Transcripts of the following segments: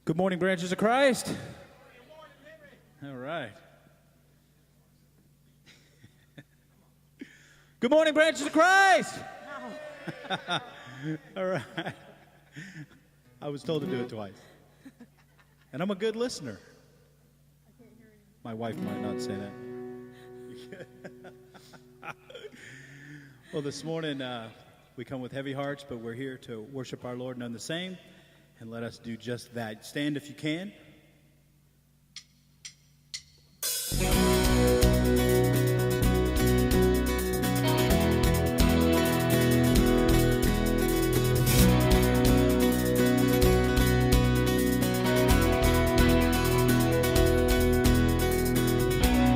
Good morning, Branches of Christ. All right. Good morning, Branches of Christ. All right. I was told to do it twice. And I'm a good listener. My wife might not say that. Well, this morning we come with heavy hearts, but we're here to worship our Lord, none the same. And let us do just that. Stand if you can.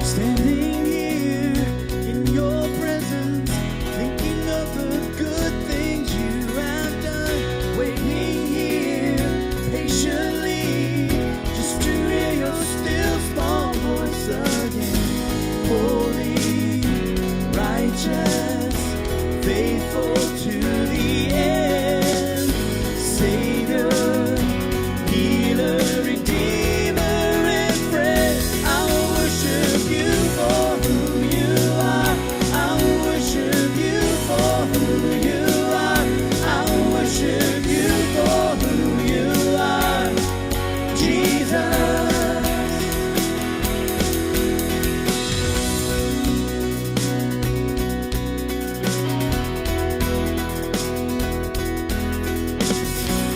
Standing here in your presence, thinking of the good things you have done, waiting here patiently, just to hear your still small voice again. Holy, righteous, faithful to the end, Savior, healer, redeemer, and friend. I will worship you for who you are. I will worship you for who you are. I will worship you for who you are, Jesus.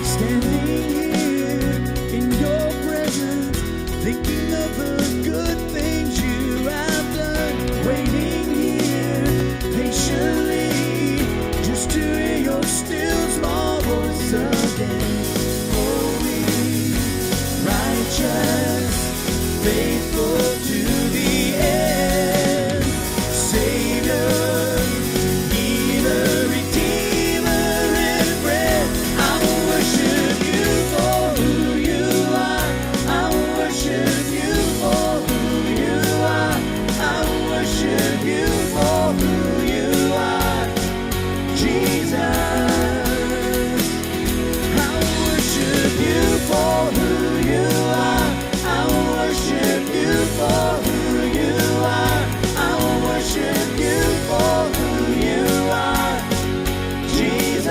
Standing here in your presence, thinking of the good things you have done, waiting here patiently, just to hear your still small voice again. Holy, righteous, faithful to the end, Savior, healer, redeemer, and friend. I will worship you for who you are. I will worship you for who you are. I will worship you for who you are, Jesus. I will worship you for who you are. I will worship you for who you are. I will worship you for who you are, Jesus.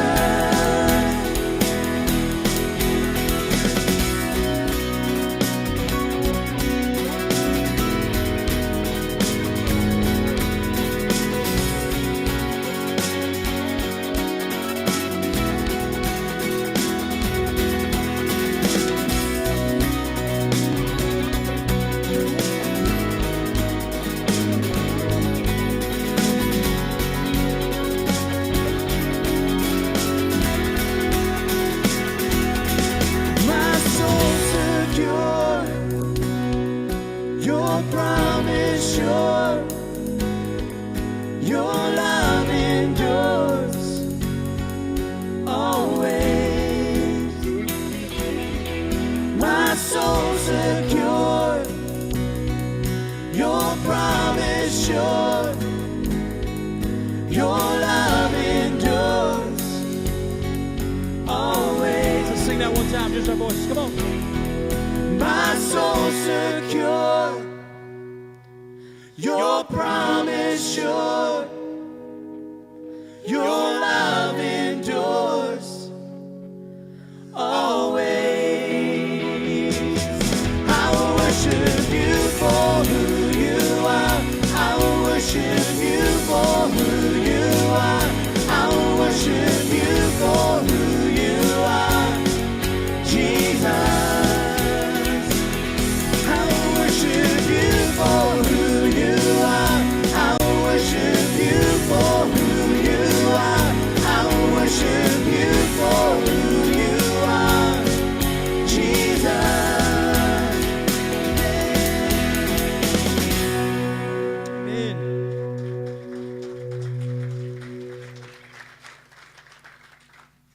My soul secure, your promise sure, your love endures always. My soul secure, your promise sure, your love endures always. Let's sing that one time, just our voices. Come on. My soul secure, your promise sure, your love endures always. I will worship you for who you are. I will worship you for who you are. I will worship you for who you are, Jesus. I will worship you for who you are. I will worship you for who you are. I will worship you for who you are, Jesus. Amen.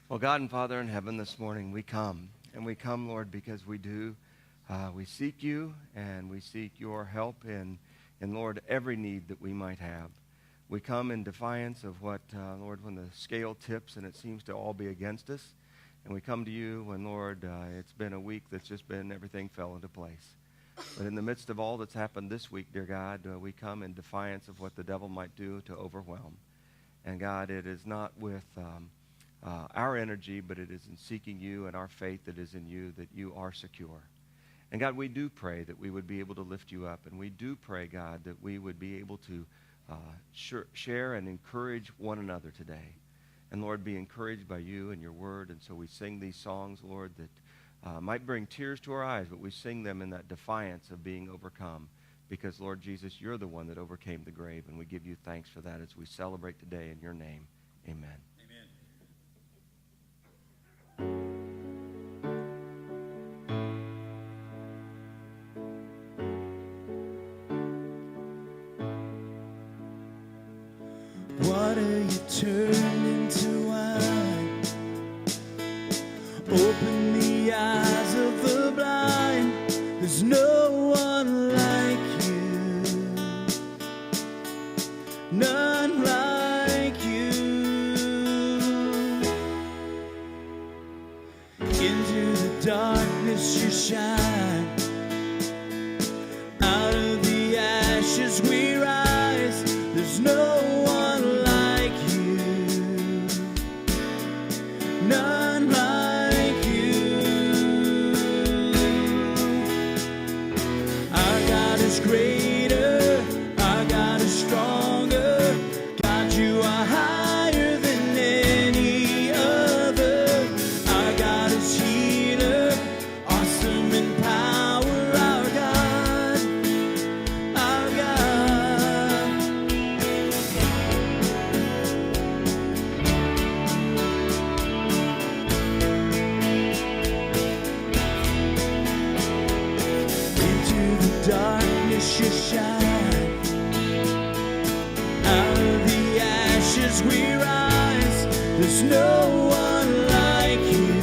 Well, God and Father in heaven, this morning we come. And we come, Lord, because we do We seek you, and we seek your help in, Lord, every need that we might have. We come in defiance of what, Lord, when the scale tips and it seems to all be against us. And we come to you when, Lord, it's been a week that's just been, everything fell into place. But in the midst of all that's happened this week, dear God, we come in defiance of what the devil might do to overwhelm. And God, it is not with our energy, but it is in seeking you and our faith that is in you that you are secure. And God, we do pray that we would be able to lift you up. And we do pray, God, that we would be able to share and encourage one another today. And Lord, be encouraged by you and your word. And so we sing these songs, Lord, that might bring tears to our eyes, but we sing them in that defiance of being overcome. Because, Lord Jesus, you're the one that overcame the grave. And we give you thanks for that as we celebrate today in your name. Amen. Water you turned into wine. Open the eyes of the blind. There's no one like you. None like you. Into the darkness you shine. Out of the ashes we rise. There's no one like you, none like you. Our God is greater, our God is stronger. God, you are higher than any other. Our God is healer, awesome in power. Our God, our God. Into the darkness you shine. Out of the ashes we rise. There's no one like you.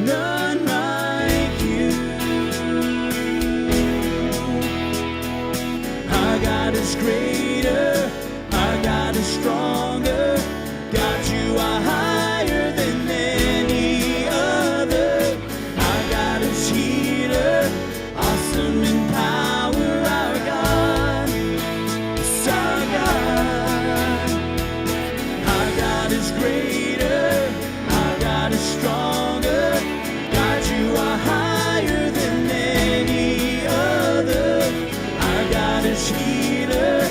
None like you. Our God is greater. Our God is stronger. God, you are higher than any other. Our God is healer, awesome in power. Our God is our God. Our God is greater. Our God is stronger. God, you are higher than any other. Our God is healer,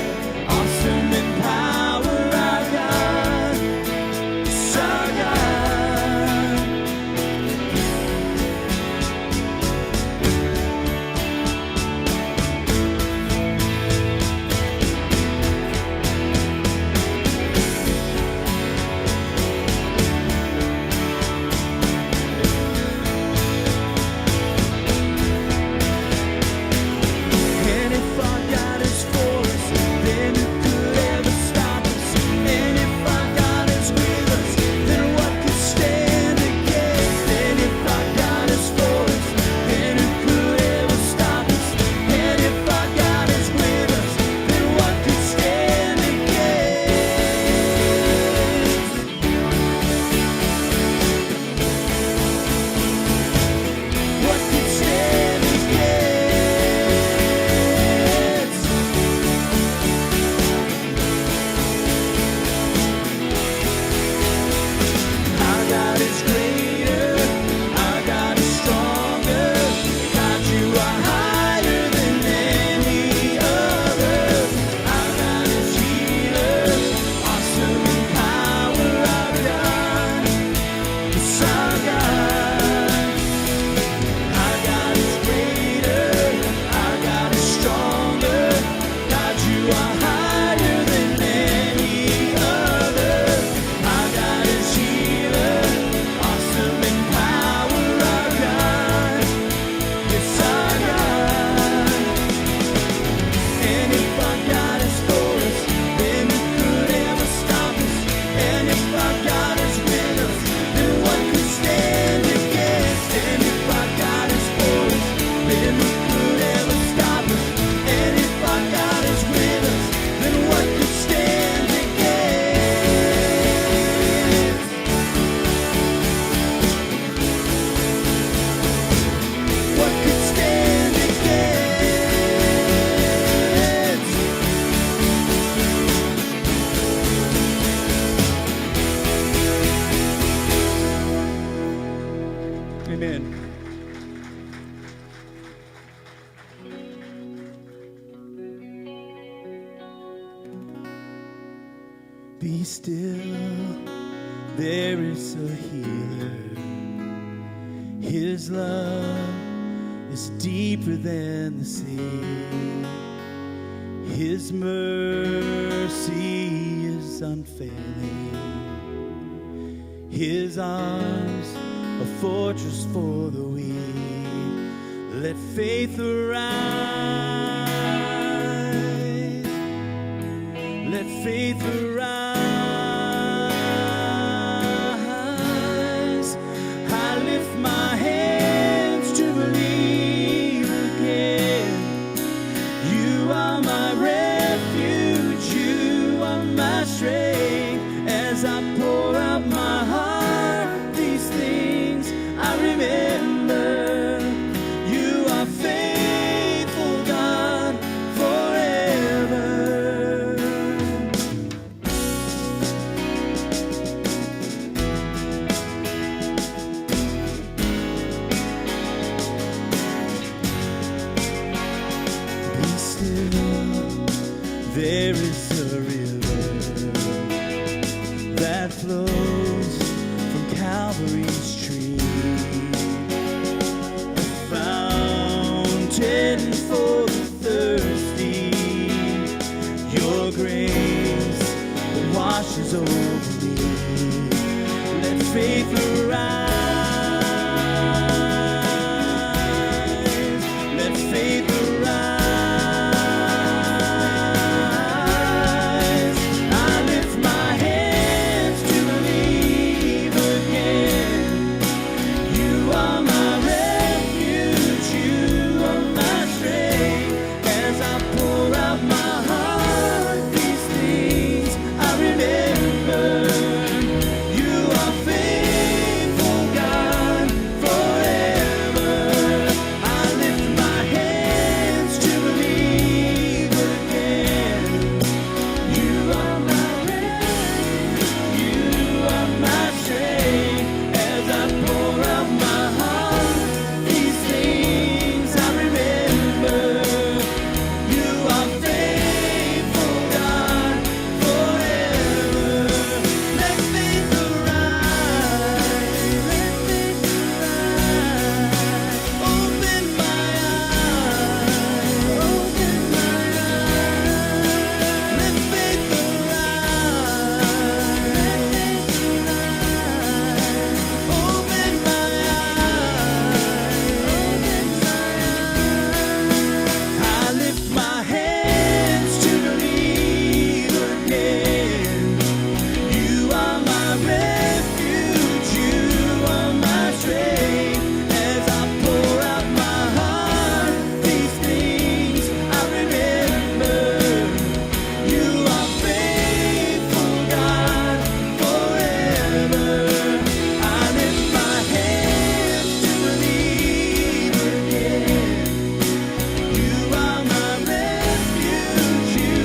Be still, there is a healer. His love is deeper than the sea. His mercy is unfailing. His arms a fortress for the weak. Let faith arise. Let faith arise. I lift my hands to believe again. You are my refuge. You are my strength. As I pour out my heart, these things I remember. You are faithful, God, forever. Be still, there is a river that flows from Calvary's tree, a fountain for the thirsty. Your grace washes over me. Let faith arise. Let faith arise. I lift my hands to believe again. You are my refuge. You are my strength. As I pour out my heart, these things I remember. You are faithful, God, forever. I lift my hands to believe again. You are my refuge. You are my strength. As I pour out my heart, these things I remember. You are faithful, God, forever. Let faith arise. Let faith arise. Open my eyes. Open my eyes. Let faith arise. Let faith arise. Open my eyes. Open my eyes. I lift my hands to believe again. You are my refuge. You are my strength. As I pour out my heart, these things I remember. You are faithful, God, forever. I lift my hands to believe again. You are my refuge. You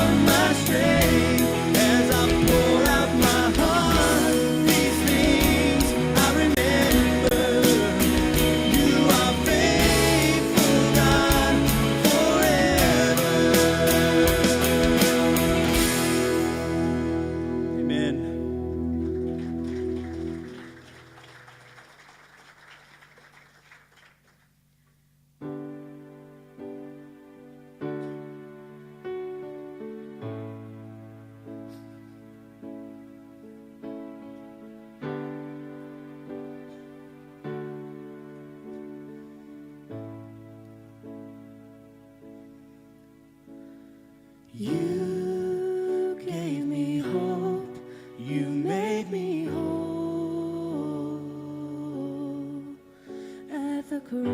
are my strength. As I pour out my heart, these things I remember. You are faithful, God, forever. Amen. You gave me hope. You made me whole at the cross.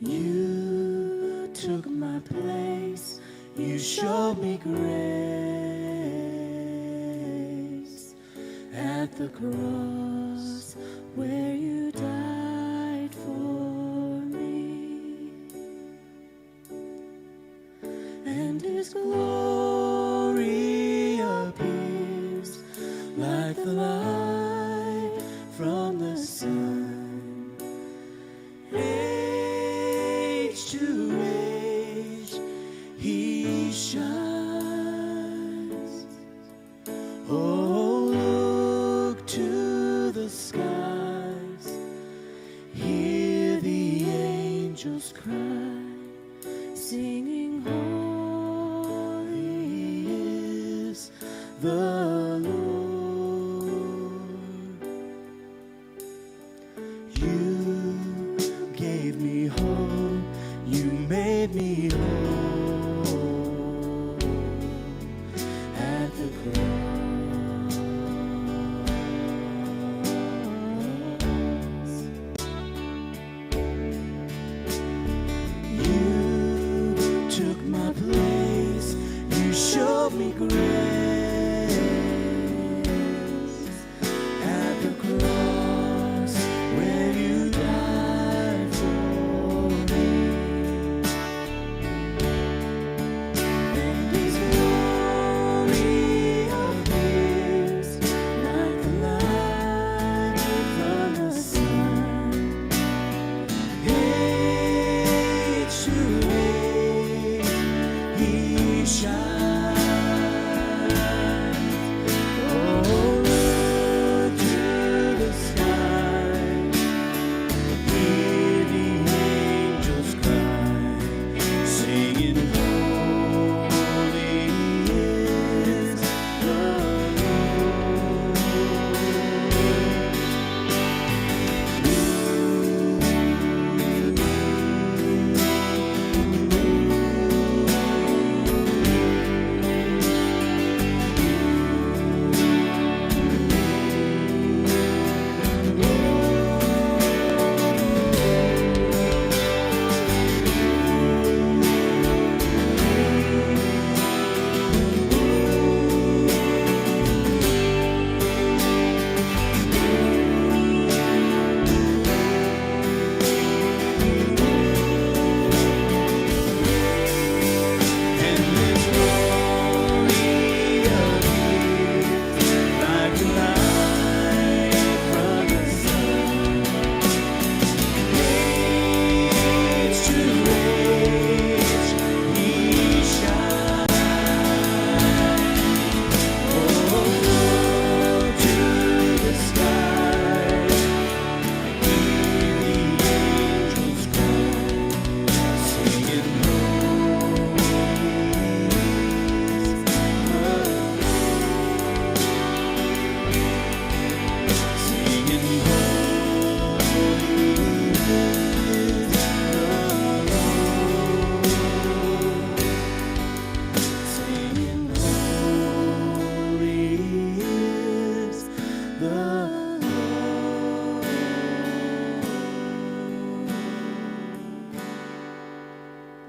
You took my place. You showed me grace at the cross where you died for me. And His glory appears like the light from the sun. the Lord. You gave me hope, you made me whole at the cross. You took my place, you showed me grace at the cross where you died for me. And His glory appears like the light from the sun. Age to age, He shines. Oh, look to the sky, hear the angels cry, singing, holy is the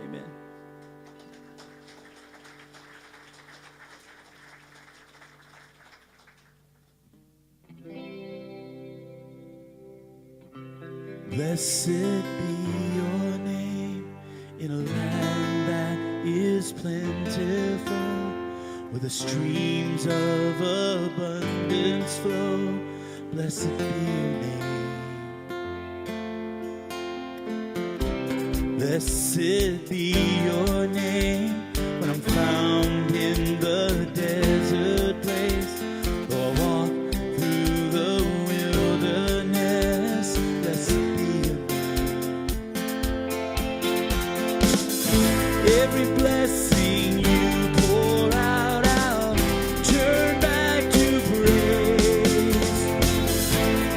Amen. Blessed be your name in a land that is plentiful, where the streams of abundance flow. Blessed be your name. Blessed be your name when I'm found in the desert place, though I walk through the wilderness. Blessed be your name. Every blessing you pour out, I'll turn back to praise.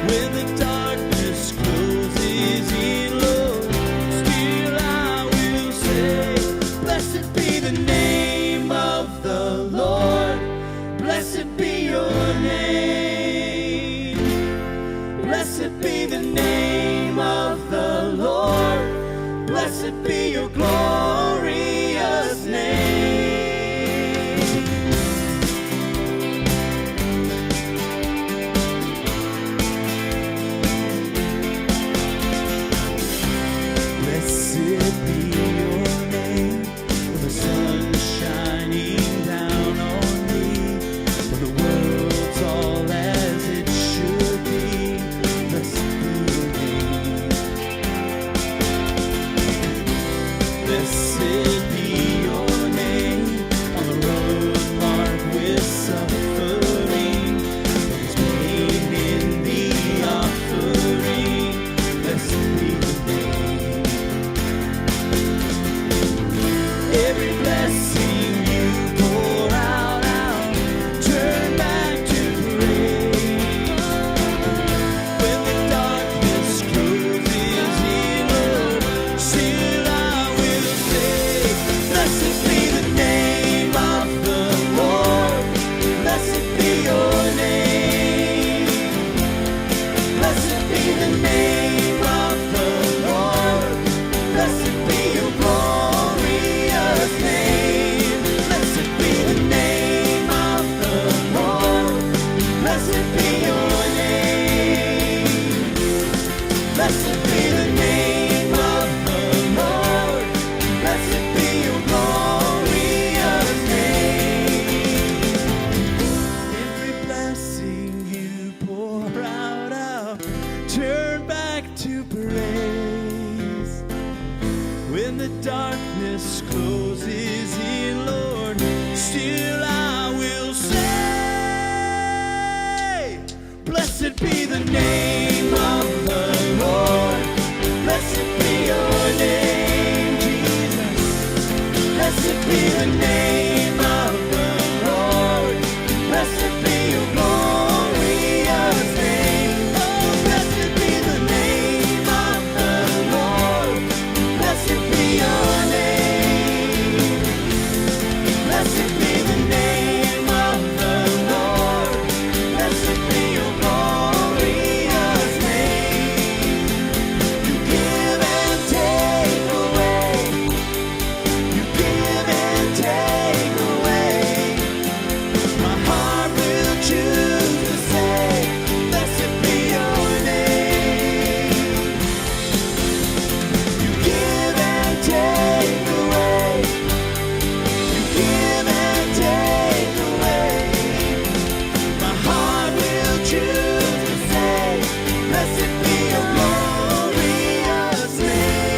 When the darkness closes in, Lord, still I will say, blessed be the name of the Lord. Blessed be your name. Blessed be the name of the Lord. Blessed be your glorious name. Blessed be your name, for the sun shining down on me, for the world's all as it should be. Blessed be your name. Blessed Blessed be the name of the Lord. Blessed be your glorious name. Every blessing you pour out, I'll turn back to praise. When the darkness closes in, Lord, still I will say, blessed be the name of the Lord. Blessed be your name, Jesus. Blessed be the name of the Lord. Blessed be your glorious name. Oh, blessed be the name of the Lord. Blessed be your name. Blessed be the name of the Lord. Blessed be your glorious name. You give and take away. You give and take away. My heart will choose to say, blessed be your name. You give and take away. You give and take away. My heart will choose to say, blessed be your glorious name.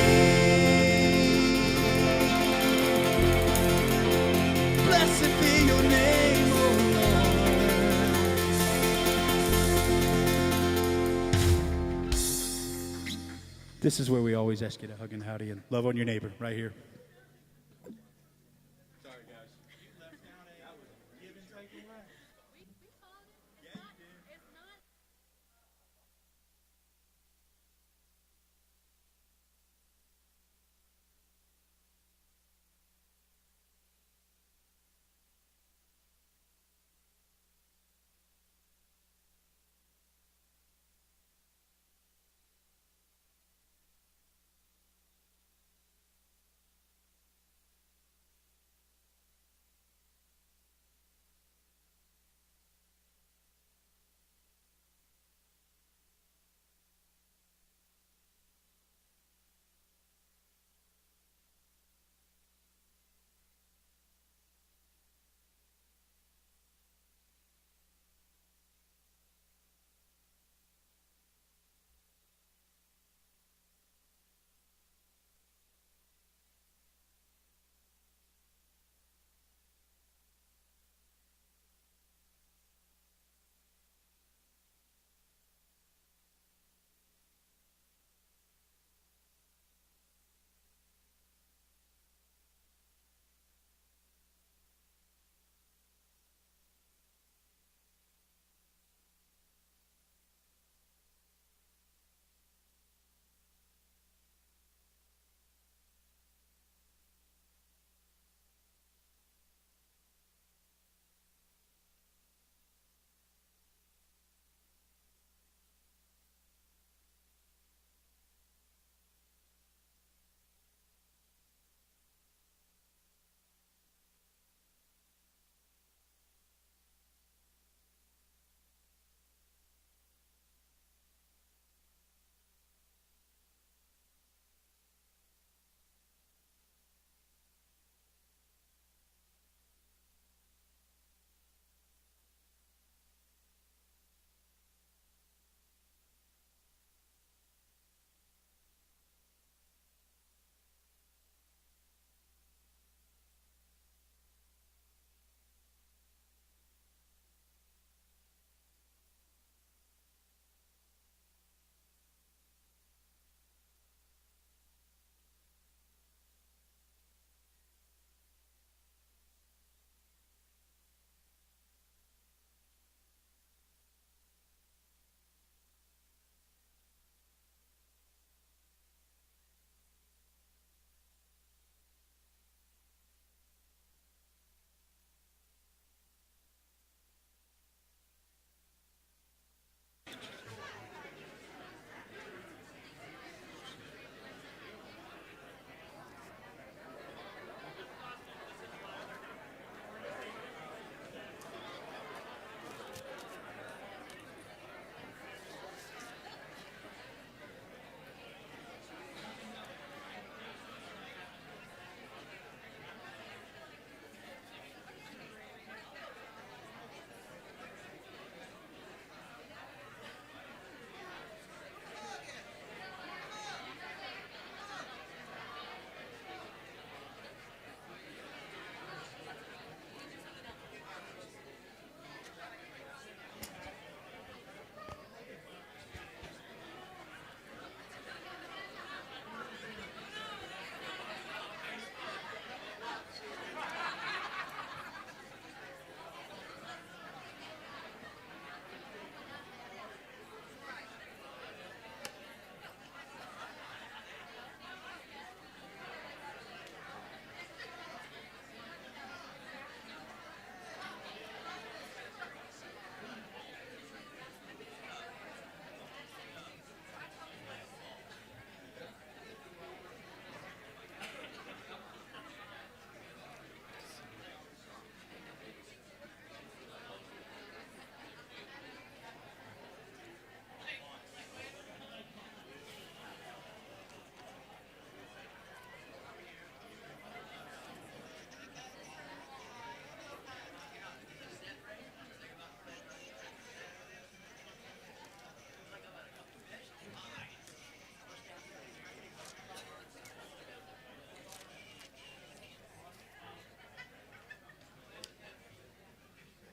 Blessed be your name, O Lord. This is where we always ask you to hug and howdy and love on your neighbor, right here. Sorry, guys.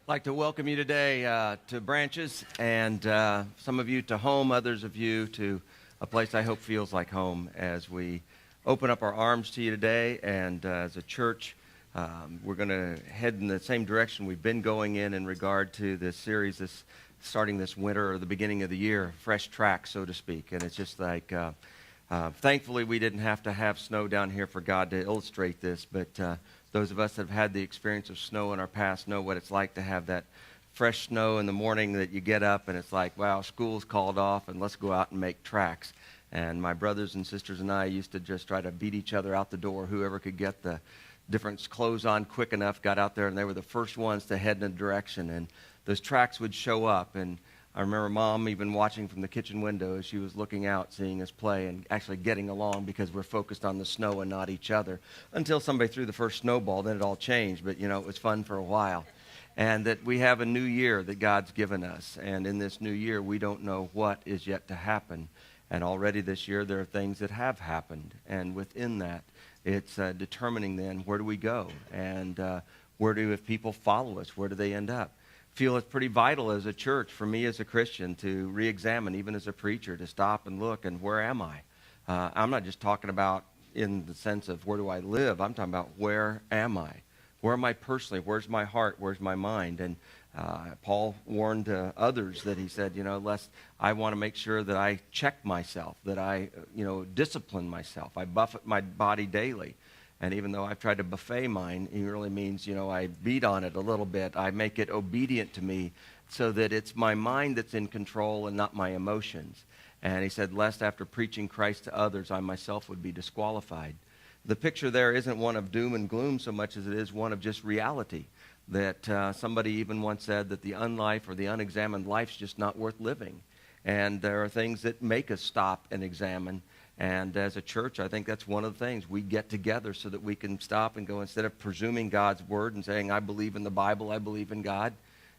I'd like to welcome you today to Branches, and some of you to home, others of you to a place I hope feels like home as we open up our arms to you today. And as a church, we're going to head in the same direction we've been going in regard to this series, starting this winter or the beginning of the year, fresh track, so to speak. And it's just like, thankfully, we didn't have to have snow down here for God to illustrate this, but those of us that have had the experience of snow in our past know what it's like to have that fresh snow in the morning that you get up and it's like, wow, school's called off and let's go out and make tracks. And my brothers and sisters and I used to just try to beat each other out the door. Whoever could get the different clothes on quick enough got out there, and they were the first ones to head in a direction. And those tracks would show up, and I remember Mom even watching from the kitchen window as she was looking out, seeing us play and actually getting along because we're focused on the snow and not each other. Until somebody threw the first snowball, then it all changed. But, you know, it was fun for a while. And that we have a new year that God's given us. And in this new year, we don't know what is yet to happen. And already this year, there are things that have happened. And within that, it's determining then where do we go? And if people follow us, where do they end up? Feel it's pretty vital as a church, for me as a Christian, to re-examine, even as a preacher, to stop and look, and where am I? I'm not just talking about in the sense of where do I live. I'm talking about where am I? Where am I personally? Where's my heart? Where's my mind? And Paul warned others that he said, lest I want to make sure that I check myself, that I, discipline myself. I buffet my body daily. And even though I've tried to buffet mine, he really means, I beat on it a little bit. I make it obedient to me so that it's my mind that's in control and not my emotions. And he said, lest after preaching Christ to others, I myself would be disqualified. The picture there isn't one of doom and gloom so much as it is one of just reality. That somebody even once said that the unlife or the unexamined life's just not worth living. And there are things that make us stop and examine. And as a church, I think that's one of the things. We get together so that we can stop and go, instead of presuming God's word and saying, I believe in the Bible, I believe in God,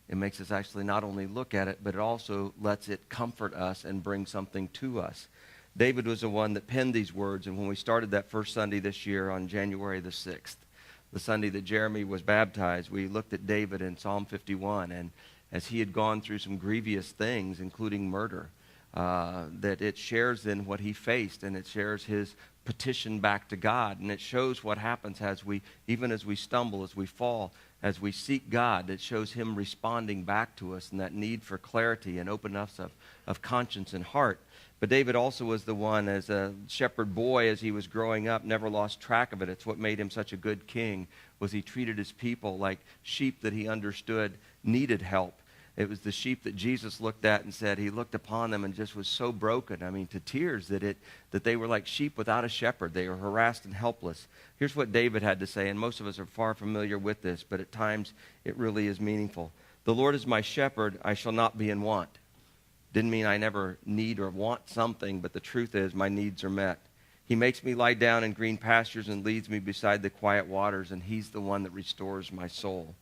it makes us actually not only look at it, but it also lets it comfort us and bring something to us. David was the one that penned these words, and when we started that first Sunday this year on January the 6th, the Sunday that Jeremy was baptized, we looked at David in Psalm 51, and as he had gone through some grievous things, including murder, that it shares then what he faced, and it shares his petition back to God, and it shows what happens even as we stumble, as we fall, as we seek God. It shows him responding back to us and that need for clarity and openness of conscience and heart. But David also was the one, as a shepherd boy, as he was growing up, never lost track of it. It's what made him such a good king, was he treated his people like sheep that he understood needed help. It was the sheep that Jesus looked at and said he looked upon them and just was so broken, to tears, that they were like sheep without a shepherd. They were harassed and helpless. Here's what David had to say, and most of us are far familiar with this, but at times it really is meaningful. The Lord is my shepherd, I shall not be in want. Didn't mean I never need or want something, but the truth is my needs are met. He makes me lie down in green pastures and leads me beside the quiet waters, and he's the one that restores my soul.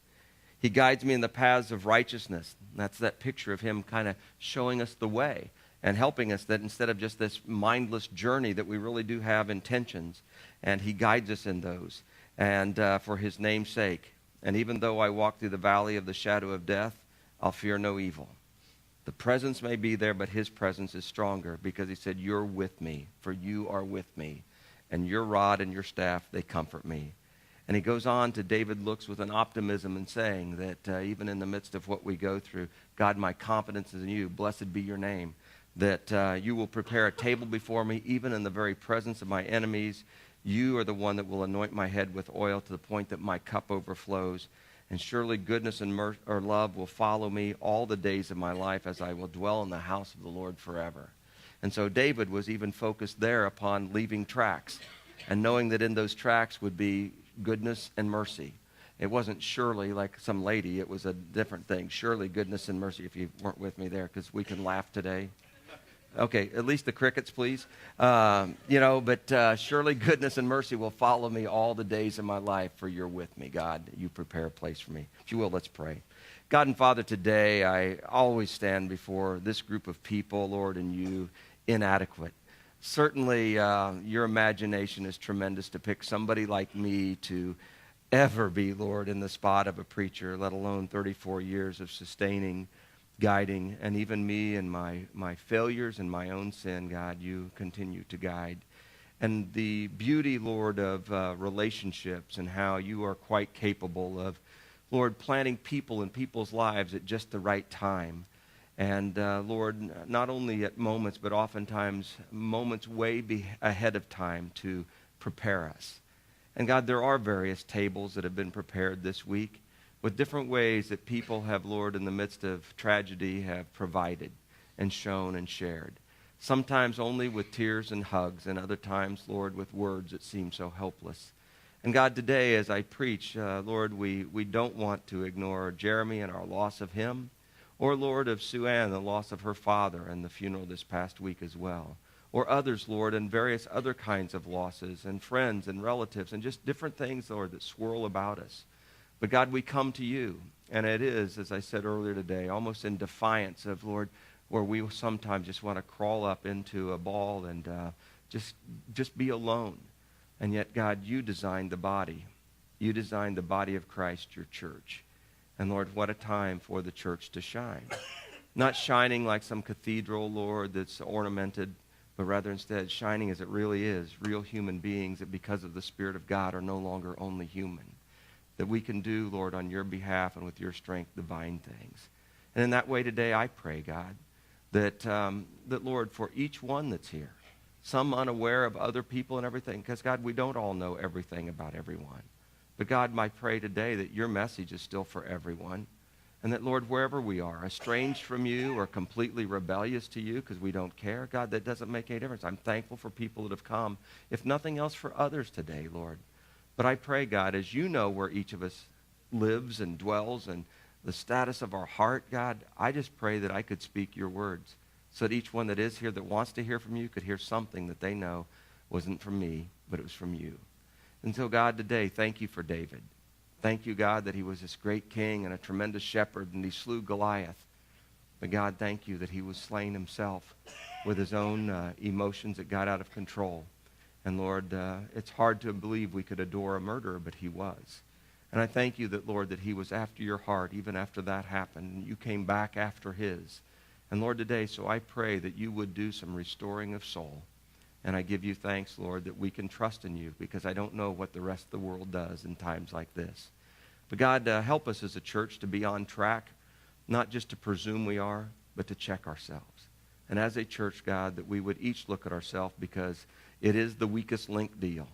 He guides me in the paths of righteousness. That's that picture of him kind of showing us the way and helping us, that instead of just this mindless journey, that we really do have intentions, and he guides us in those, and for his name's sake. And even though I walk through the valley of the shadow of death, I'll fear no evil. The presence may be there, but his presence is stronger, because he said, you're with me, for you are with me, and your rod and your staff, they comfort me. And he goes on to, David looks with an optimism and saying that even in the midst of what we go through, God, my confidence is in you. Blessed be your name. That you will prepare a table before me, even in the very presence of my enemies. You are the one that will anoint my head with oil to the point that my cup overflows. And surely goodness and love will follow me all the days of my life, as I will dwell in the house of the Lord forever. And so David was even focused there upon leaving tracks and knowing that in those tracks would be goodness and mercy. It wasn't surely like some lady. It was a different thing. Surely goodness and mercy, if you weren't with me there, because we can laugh today. Okay, at least the crickets, please. But surely goodness and mercy will follow me all the days of my life, for you're with me, God. You prepare a place for me. If you will, let's pray. God and Father, today I always stand before this group of people, Lord, and you inadequate. Certainly, your imagination is tremendous to pick somebody like me to ever be, Lord, in the spot of a preacher, let alone 34 years of sustaining, guiding, and even me and my failures and my own sin, God, you continue to guide. And the beauty, Lord, of relationships and how you are quite capable of, Lord, planting people in people's lives at just the right time. And, Lord, not only at moments, but oftentimes moments way ahead of time to prepare us. And, God, there are various tables that have been prepared this week with different ways that people have, Lord, in the midst of tragedy, have provided and shown and shared. Sometimes only with tears and hugs, and other times, Lord, with words that seem so helpless. And, God, today as I preach, Lord, we don't want to ignore Jeremy and our loss of him, or, Lord, of Sue Ann, the loss of her father and the funeral this past week as well. Or others, Lord, and various other kinds of losses, and friends and relatives, and just different things, Lord, that swirl about us. But, God, we come to you, and it is, as I said earlier today, almost in defiance of, Lord, where we sometimes just want to crawl up into a ball and just be alone. And yet, God, you designed the body. You designed the body of Christ, your church. And, Lord, what a time for the church to shine. Not shining like some cathedral, Lord, that's ornamented, but rather instead shining as it really is, real human beings that because of the Spirit of God are no longer only human. That we can do, Lord, on your behalf and with your strength, divine things. And in that way today, I pray, God, that, Lord, for each one that's here, some unaware of other people and everything, because, God, we don't all know everything about everyone. But, God, I pray today that your message is still for everyone, and that, Lord, wherever we are, estranged from you or completely rebellious to you because we don't care, God, that doesn't make any difference. I'm thankful for people that have come, if nothing else, for others today, Lord. But I pray, God, as you know where each of us lives and dwells and the status of our heart, God, I just pray that I could speak your words so that each one that is here that wants to hear from you could hear something that they know wasn't from me, but it was from you. And so, God, today, thank you for David. Thank you, God, that he was this great king and a tremendous shepherd, and he slew Goliath. But, God, thank you that he was slain himself with his own emotions that got out of control. And, Lord, it's hard to believe we could adore a murderer, but he was. And I thank you that, Lord, that he was after your heart even after that happened, and you came back after his. And, Lord, today, so I pray that you would do some restoring of soul. And I give you thanks, Lord, that we can trust in you because I don't know what the rest of the world does in times like this. But, God, help us as a church to be on track, not just to presume we are, but to check ourselves. And as a church, God, that we would each look at ourselves because it is the weakest link deal.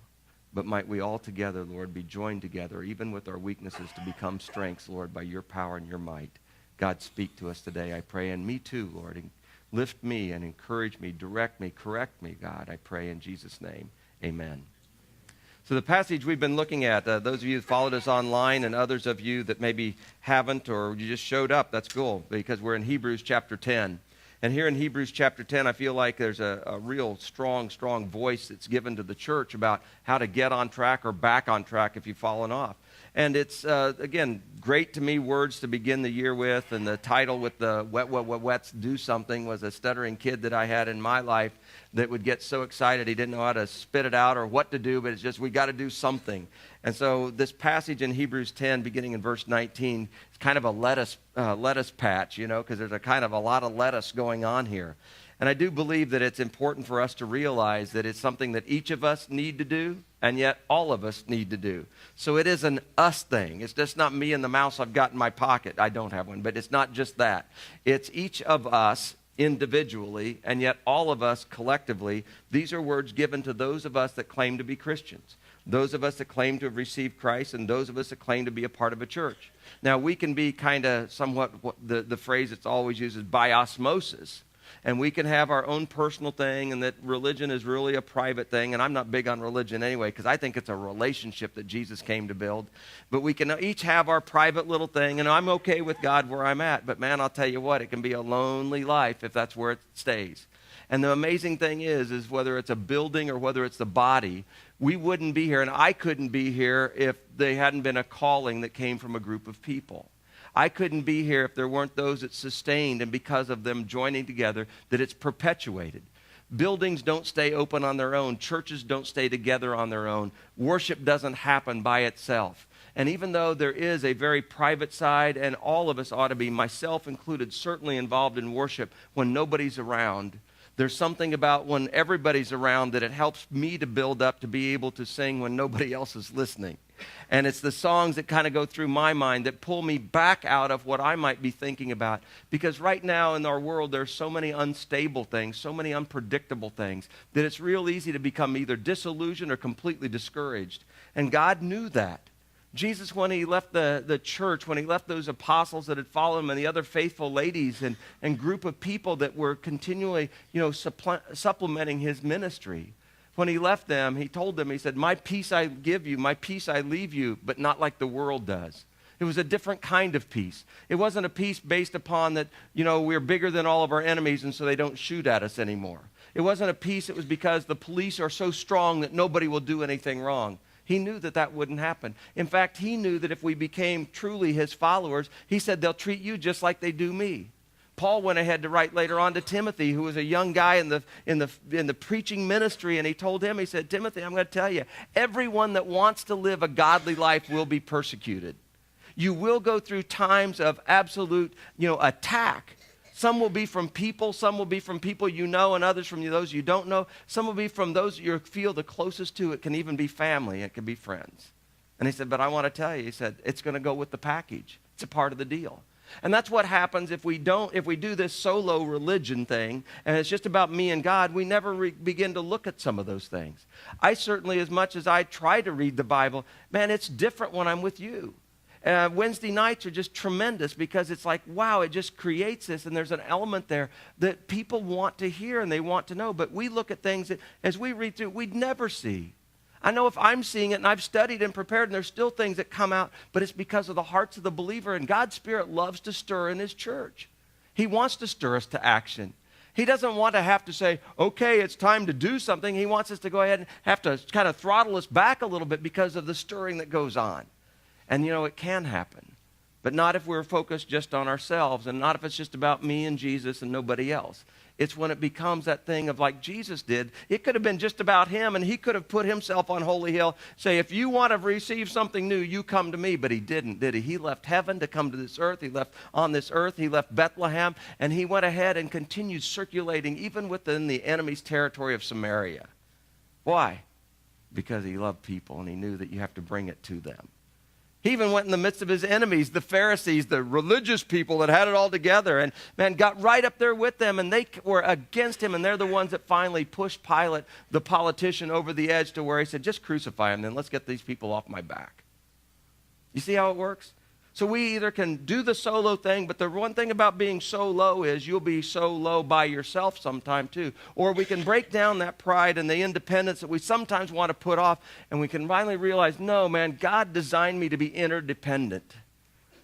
But might we all together, Lord, be joined together, even with our weaknesses, to become strengths, Lord, by your power and your might. God, speak to us today, I pray. And me too, Lord. And lift me and encourage me, direct me, correct me, God, I pray in Jesus' name. Amen. So the passage we've been looking at, those of you that followed us online and others of you that maybe haven't or you just showed up, that's cool because we're in Hebrews chapter 10. And here in Hebrews chapter 10, I feel like there's a real strong voice that's given to the church about how to get on track or back on track if you've fallen off. And it's, again, great to me words to begin the year with. And the title with the wets do something was a stuttering kid that I had in my life that would get so excited he didn't know how to spit it out or what to do, but it's just we got to do something. And so this passage in Hebrews 10, beginning in verse 19, is kind of a lettuce patch, you know, because there's a kind of a lot of lettuce going on here. And I do believe that it's important for us to realize that it's something that each of us need to do, and yet all of us need to do. So it is an us thing. It's just not me and the mouse I've got in my pocket. I don't have one, but it's not just that. It's each of us individually, and yet all of us collectively. These are words given to those of us that claim to be Christians, those of us that claim to have received Christ, and those of us that claim to be a part of a church. Now, we can be kind of somewhat, the phrase that's always used is by osmosis. And we can have our own personal thing, and that religion is really a private thing. And I'm not big on religion anyway, because I think it's a relationship that Jesus came to build. But we can each have our private little thing, and I'm okay with God where I'm at. But man, I'll tell you what, it can be a lonely life if that's where it stays. And the amazing thing is whether it's a building or whether it's the body, we wouldn't be here, and I couldn't be here if they hadn't been a calling that came from a group of people. I couldn't be here if there weren't those that sustained, and because of them joining together, that it's perpetuated. Buildings don't stay open on their own. Churches don't stay together on their own. Worship doesn't happen by itself. And even though there is a very private side, and all of us ought to be, myself included, certainly involved in worship when nobody's around, there's something about when everybody's around that it helps me to build up to be able to sing when nobody else is listening. And it's the songs that kind of go through my mind that pull me back out of what I might be thinking about. Because right now in our world, there's so many unstable things, so many unpredictable things, that it's real easy to become either disillusioned or completely discouraged. And God knew that. Jesus, when he left the church, when he left those apostles that had followed him and the other faithful ladies and group of people that were continually, supplementing his ministry, when he left them, he told them, he said, my peace I give you, my peace I leave you, but not like the world does. It was a different kind of peace. It wasn't a peace based upon that, we're bigger than all of our enemies and so they don't shoot at us anymore. It wasn't a peace that was because the police are so strong that nobody will do anything wrong. He knew that that wouldn't happen. In fact, he knew that if we became truly his followers, he said they'll treat you just like they do me. Paul went ahead to write later on to Timothy, who was a young guy in the preaching ministry, and he told him, he said, Timothy, I'm going to tell you, everyone that wants to live a godly life will be persecuted. You will go through times of absolute, attack. Some will be from people, some will be from people you know, and others from those you don't know. Some will be from those you feel the closest to. It can even be family, it can be friends. And he said, but I want to tell you, he said, it's going to go with the package. It's a part of the deal. And that's what happens if we do this solo religion thing, and it's just about me and God, we never begin to look at some of those things. I certainly, as much as I try to read the Bible, man, it's different when I'm with you. Wednesday nights are just tremendous because it's like, wow, it just creates this, and there's an element there that people want to hear and they want to know. But we look at things that, as we read through, we'd never see. I know if I'm seeing it, and I've studied and prepared, and there's still things that come out, but it's because of the hearts of the believer, and God's Spirit loves to stir in his church. He wants to stir us to action. He doesn't want to have to say, okay, it's time to do something. He wants us to go ahead and have to kind of throttle us back a little bit because of the stirring that goes on. And it can happen, but not if we're focused just on ourselves, and not if it's just about me and Jesus and nobody else. It's when it becomes that thing of like Jesus did. It could have been just about him, and he could have put himself on Holy Hill, say, if you want to receive something new, you come to me. But he didn't, did he? He left heaven to come to this earth. He left on this earth. He left Bethlehem, and he went ahead and continued circulating even within the enemy's territory of Samaria. Why? Because he loved people, and he knew that you have to bring it to them. He even went in the midst of his enemies, the Pharisees, the religious people that had it all together, and man, got right up there with them, and they were against him, and they're the ones that finally pushed Pilate, the politician, over the edge to where he said, just crucify him, then let's get these people off my back. You see how it works? So we either can do the solo thing, but the one thing about being so low is you'll be so low by yourself sometime too. Or we can break down that pride and the independence that we sometimes want to put off, and we can finally realize, no, man, God designed me to be interdependent.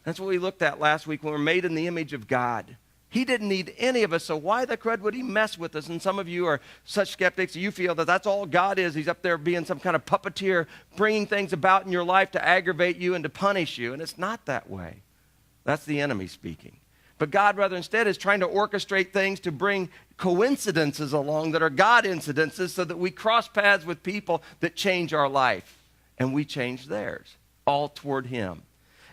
That's what we looked at last week when we were made in the image of God. He didn't need any of us, so why the crud would he mess with us? And some of you are such skeptics, you feel that that's all God is. He's up there being some kind of puppeteer, bringing things about in your life to aggravate you and to punish you. And it's not that way. That's the enemy speaking. But God, rather, instead, is trying to orchestrate things to bring coincidences along that are God incidences so that we cross paths with people that change our life. And we change theirs, all toward him.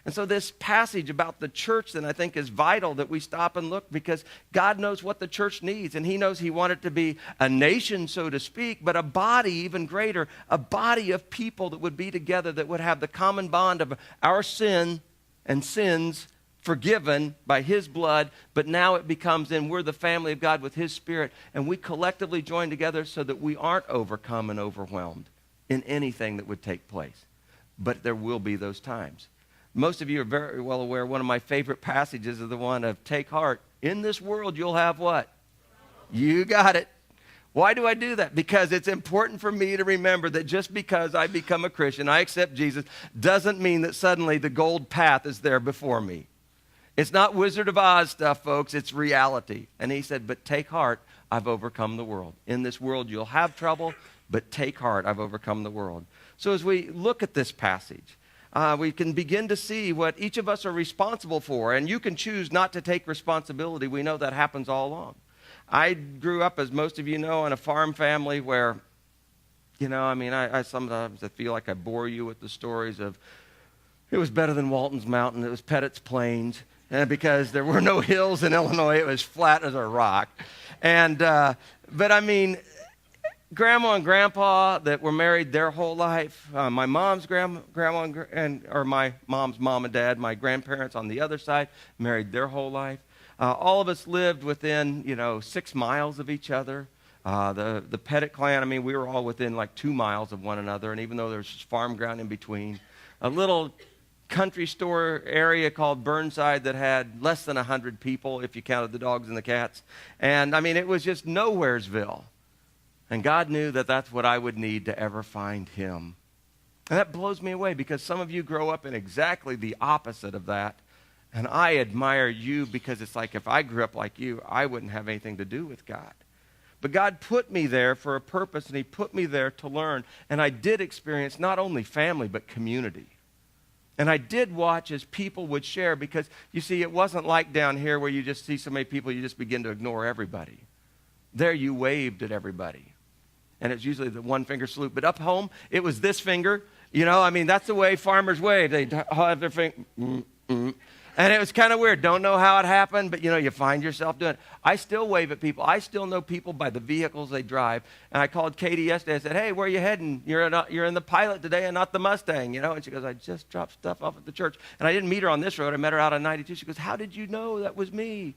And so this passage about the church then I think is vital that we stop and look, because God knows what the church needs, and he knows he wanted it to be a nation, so to speak, but a body even greater, a body of people that would be together, that would have the common bond of our sin and sins forgiven by his blood, but now it becomes then we're the family of God with his Spirit, and we collectively join together so that we aren't overcome and overwhelmed in anything that would take place. But there will be those times. Most of you are very well aware, one of my favorite passages is the one of take heart. In this world, you'll have what? You got it. Why do I do that? Because it's important for me to remember that just because I become a Christian, I accept Jesus, doesn't mean that suddenly the gold path is there before me. It's not Wizard of Oz stuff, folks. It's reality. And he said, but take heart, I've overcome the world. In this world, you'll have trouble, but take heart, I've overcome the world. So as we look at this passage, we can begin to see what each of us are responsible for. And you can choose not to take responsibility. We know that happens all along. I grew up, as most of you know, in a farm family where, I sometimes I feel like I bore you with the stories of It was better than Walton's Mountain. It was Pettit's Plains. And because there were no hills in Illinois, it was flat as a rock. And, but I mean, Grandma and Grandpa that were married their whole life, my mom's grandma or my mom's mom and dad, my grandparents on the other side married their whole life. All of us lived within, 6 miles of each other. The Pettit clan, I mean, we were all within like 2 miles of one another, and even though there's farm ground in between, a little country store area called Burnside that had less than 100 people if you counted the dogs and the cats. And I mean, it was just nowheresville. And God knew that that's what I would need to ever find him. And that blows me away because some of you grow up in exactly the opposite of that. And I admire you because it's like if I grew up like you, I wouldn't have anything to do with God. But God put me there for a purpose, and he put me there to learn. And I did experience not only family, but community. And I did watch as people would share because, you see, it wasn't like down here where you just see so many people, you just begin to ignore everybody. There you waved at everybody. And it's usually the one finger salute. But up home, it was this finger. I mean, that's the way farmers wave. They have their finger. And it was kind of weird. Don't know how it happened, but, you find yourself doing it. I still wave at people. I still know people by the vehicles they drive. And I called Katie yesterday. I said, hey, where are you heading? You're in the Pilot today and not the Mustang, And she goes, I just dropped stuff off at the church. And I didn't meet her on this road. I met her out on 92. She goes, how did you know that was me?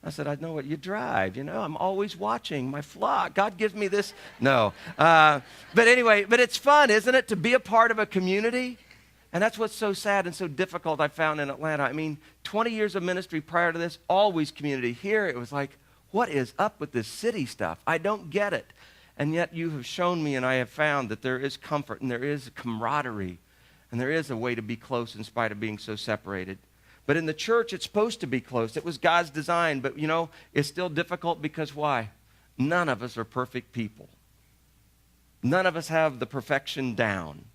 I said, I know what you drive, I'm always watching my flock. God gives me this. No. But anyway, but it's fun, isn't it, to be a part of a community? And that's what's so sad and so difficult I found in Atlanta. I mean, 20 years of ministry prior to this, always community. Here it was like, what is up with this city stuff? I don't get it. And yet you have shown me and I have found that there is comfort and there is camaraderie and there is a way to be close in spite of being so separated. But in the church, it's supposed to be close. It was God's design. But, it's still difficult because why? None of us are perfect people. None of us have the perfection down.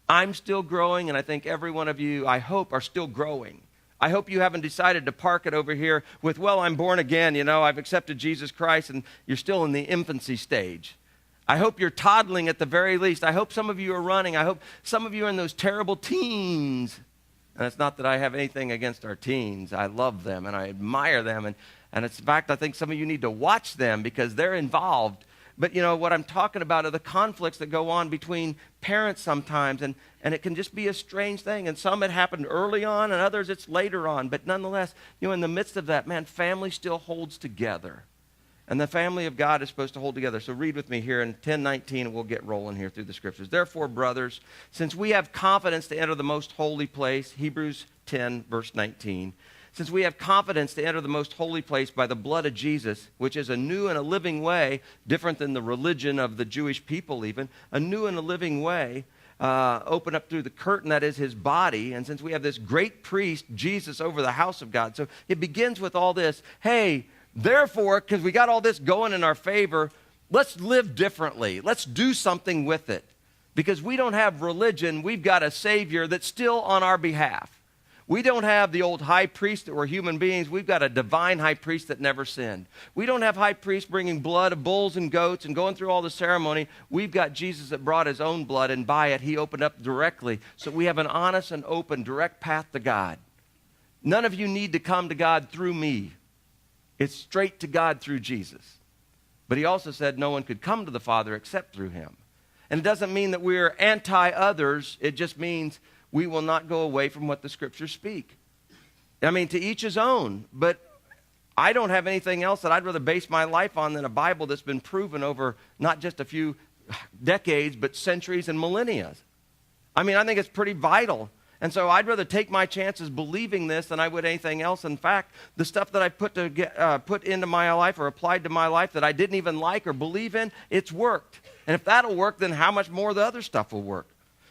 I'm still growing, and I think every one of you, I hope, are still growing. I hope you haven't decided to park it over here with, well, I'm born again, I've accepted Jesus Christ, and you're still in the infancy stage. I hope you're toddling at the very least. I hope some of you are running. I hope some of you are in those terrible teens. And it's not that I have anything against our teens. I love them, and I admire them. And it's in fact, I think some of you need to watch them because they're involved. But, what I'm talking about are the conflicts that go on between parents sometimes, and it can just be a strange thing. And some it happened early on, and others it's later on. But nonetheless, in the midst of that, man, family still holds together. And the family of God is supposed to hold together. So read with me here in 10:19, and we'll get rolling here through the scriptures. Therefore, brothers, since we have confidence to enter the most holy place, Hebrews 10, verse 19, since we have confidence to enter the most holy place by the blood of Jesus, which is a new and a living way, different than the religion of the Jewish people even, a new and a living way, open up through the curtain that is his body. And since we have this great priest, Jesus, over the house of God. So it begins with all this, hey, therefore, because we got all this going in our favor, let's live differently. Let's do something with it. Because we don't have religion, we've got a Savior that's still on our behalf. We don't have the old high priest that were human beings. We've got a divine high priest that never sinned. We don't have high priests bringing blood of bulls and goats and going through all the ceremony. We've got Jesus that brought his own blood, and by it, he opened up directly. So we have an honest and open, direct path to God. None of you need to come to God through me. It's straight to God through Jesus. But he also said no one could come to the Father except through him. And it doesn't mean that we're anti-others. It just means we will not go away from what the scriptures speak. I mean, to each his own. But I don't have anything else that I'd rather base my life on than a Bible that's been proven over not just a few decades, but centuries and millennia. I mean, I think it's pretty vital. And so I'd rather take my chances believing this than I would anything else. In fact, the stuff that I put into my life or applied to my life that I didn't even like or believe in, it's worked. And if that'll work, then how much more the other stuff will work?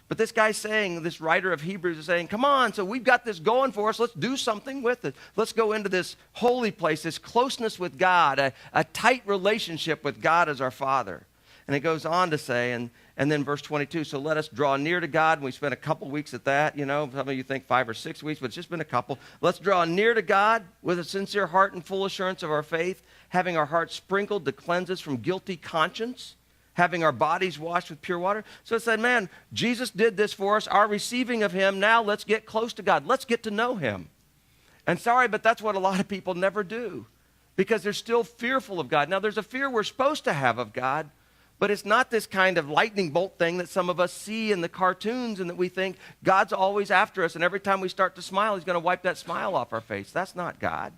But this guy's saying, this writer of Hebrews is saying, come on, so we've got this going for us. Let's do something with it. Let's go into this holy place, this closeness with God, a tight relationship with God as our Father. And it goes on to say, and then verse 22, so let us draw near to God. And we spent a couple weeks at that. Some of you think 5 or 6 weeks, but it's just been a couple. Let's draw near to God with a sincere heart and full assurance of our faith, having our hearts sprinkled to cleanse us from guilty conscience, having our bodies washed with pure water. So it said, man, Jesus did this for us, our receiving of him. Now let's get close to God. Let's get to know him. And sorry, but that's what a lot of people never do because they're still fearful of God. Now, there's a fear we're supposed to have of God, but it's not this kind of lightning bolt thing that some of us see in the cartoons and that we think God's always after us, and every time we start to smile, he's going to wipe that smile off our face. That's not God.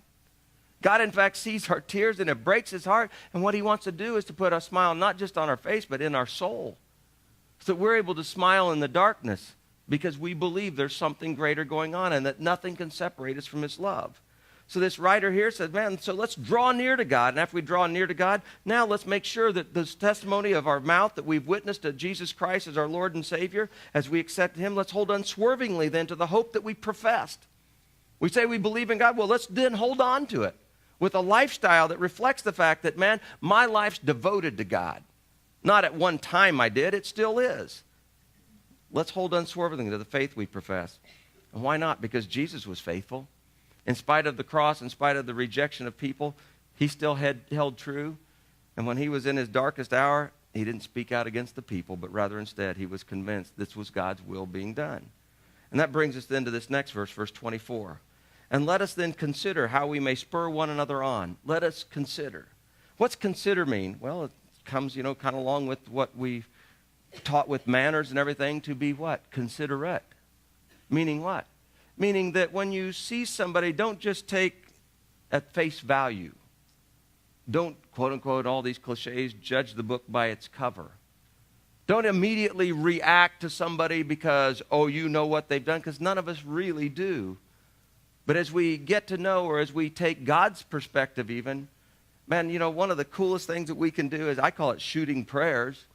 God, in fact, sees our tears, and it breaks his heart, and what he wants to do is to put a smile not just on our face, but in our soul, so that we're able to smile in the darkness because we believe there's something greater going on and that nothing can separate us from his love. So this writer here says, man, so let's draw near to God. And after we draw near to God, now let's make sure that this testimony of our mouth that we've witnessed to Jesus Christ as our Lord and Savior, as we accept him, let's hold unswervingly then to the hope that we professed. We say we believe in God. Well, let's then hold on to it with a lifestyle that reflects the fact that, man, my life's devoted to God. Not at one time I did, it still is. Let's hold unswervingly to the faith we profess. And why not? Because Jesus was faithful. In spite of the cross, in spite of the rejection of people, he still held true. And when he was in his darkest hour, he didn't speak out against the people, but rather instead he was convinced this was God's will being done. And that brings us then to this next verse, verse 24. And let us then consider how we may spur one another on. Let us consider. What's consider mean? Well, it comes, kind of along with what we taught with manners and everything to be what? Considerate. Meaning what? Meaning that when you see somebody, don't just take at face value. Don't, quote unquote, all these cliches, judge the book by its cover. Don't immediately react to somebody because, oh, you know what they've done, because none of us really do. But as we get to know, or as we take God's perspective even, man, one of the coolest things that we can do is, I call it shooting prayers.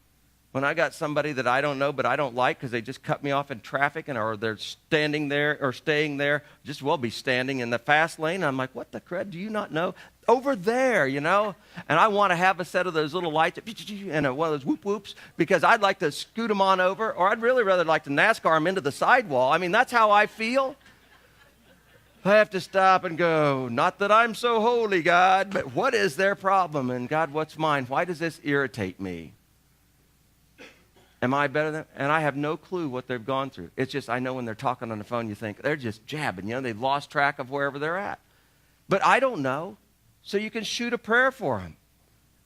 When I got somebody that I don't know but I don't like because they just cut me off in traffic or they're standing there or staying there, just be standing in the fast lane. I'm like, what the crud? Do you not know? Over there, And I want to have a set of those little lights and one of those whoop whoops because I'd like to scoot them on over, or I'd really rather like to NASCAR them into the sidewall. I mean, that's how I feel. I have to stop and go, not that I'm so holy, God, but what is their problem? And God, what's mine? Why does this irritate me? Am I better than? And I have no clue what they've gone through. It's just I know when they're talking on the phone, you think they're just jabbing. They've lost track of wherever they're at. But I don't know. So you can shoot a prayer for them.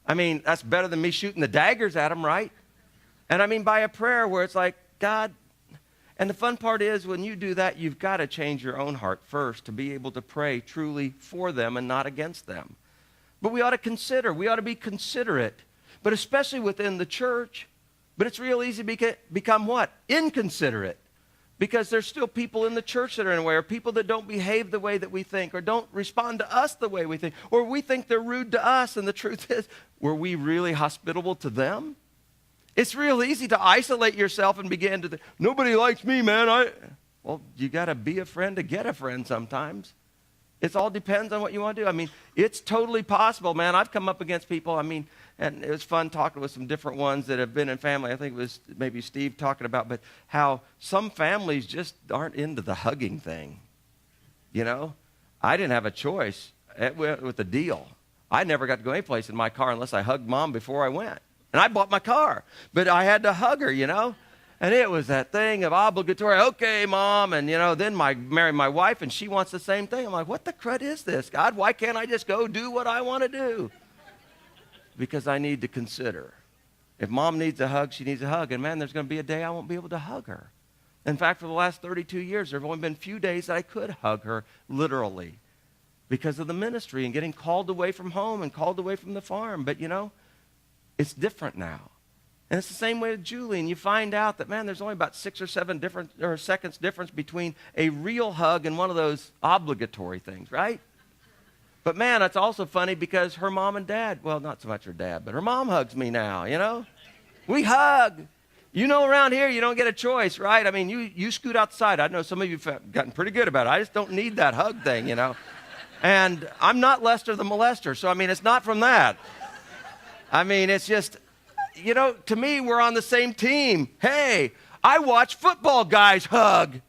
I mean, that's better than me shooting the daggers at them, right? And I mean by a prayer where it's like, God, and the fun part is when you do that, you've got to change your own heart first to be able to pray truly for them and not against them. But we ought to consider. We ought to be considerate. But especially within the church. But it's real easy to become what? Inconsiderate. Because there's still people in the church that are in a way, or people that don't behave the way that we think, or don't respond to us the way we think, or we think they're rude to us, and the truth is, were we really hospitable to them? It's real easy to isolate yourself and begin to think, nobody likes me, man. Well, you got to be a friend to get a friend sometimes. It all depends on what you want to do. I mean, it's totally possible, man. I've come up against people, and it was fun talking with some different ones that have been in family. I think it was maybe Steve talking about, but how some families just aren't into the hugging thing. I didn't have a choice with the deal. I never got to go anyplace in my car unless I hugged Mom before I went. And I bought my car, but I had to hug her, And it was that thing of obligatory, okay, Mom, and, then marry my wife, and she wants the same thing. I'm like, what the crud is this, God? Why can't I just go do what I want to do? Because I need to consider. If Mom needs a hug, she needs a hug. And, man, there's going to be a day I won't be able to hug her. In fact, for the last 32 years, there have only been a few days that I could hug her literally because of the ministry and getting called away from home and called away from the farm. But, it's different now. And it's the same way with Julie. And you find out that, man, there's only about 6 or 7 seconds difference between a real hug and one of those obligatory things, right? But, man, it's also funny because her mom and dad, well, not so much her dad, but her mom hugs me now, We hug. Around here, you don't get a choice, right? I mean, you scoot outside. I know some of you have gotten pretty good about it. I just don't need that hug thing, And I'm not Lester the molester, so, it's not from that. It's just, to me, we're on the same team. Hey, I watch football guys hug.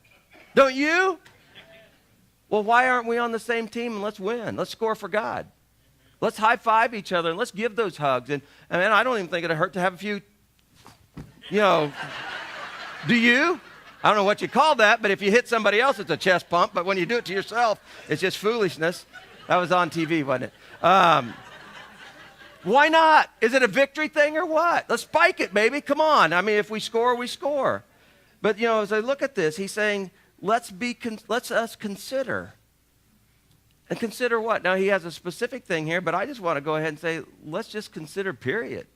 Don't you? Well, why aren't we on the same team and let's win? Let's score for God. Let's high-five each other and let's give those hugs. And I don't even think it'd hurt to have a few You know, do you? I don't know what you call that, but if you hit somebody else, it's a chest pump. But when you do it to yourself, it's just foolishness. That was on TV, wasn't it? Why not? Is it a victory thing or what? Let's spike it, baby. Come on. I mean, if we score, we score. But, you know, as I look at this, he's saying, let's us consider. And consider what? Now, he has a specific thing here, but I just want to go ahead and say, let's just consider, period.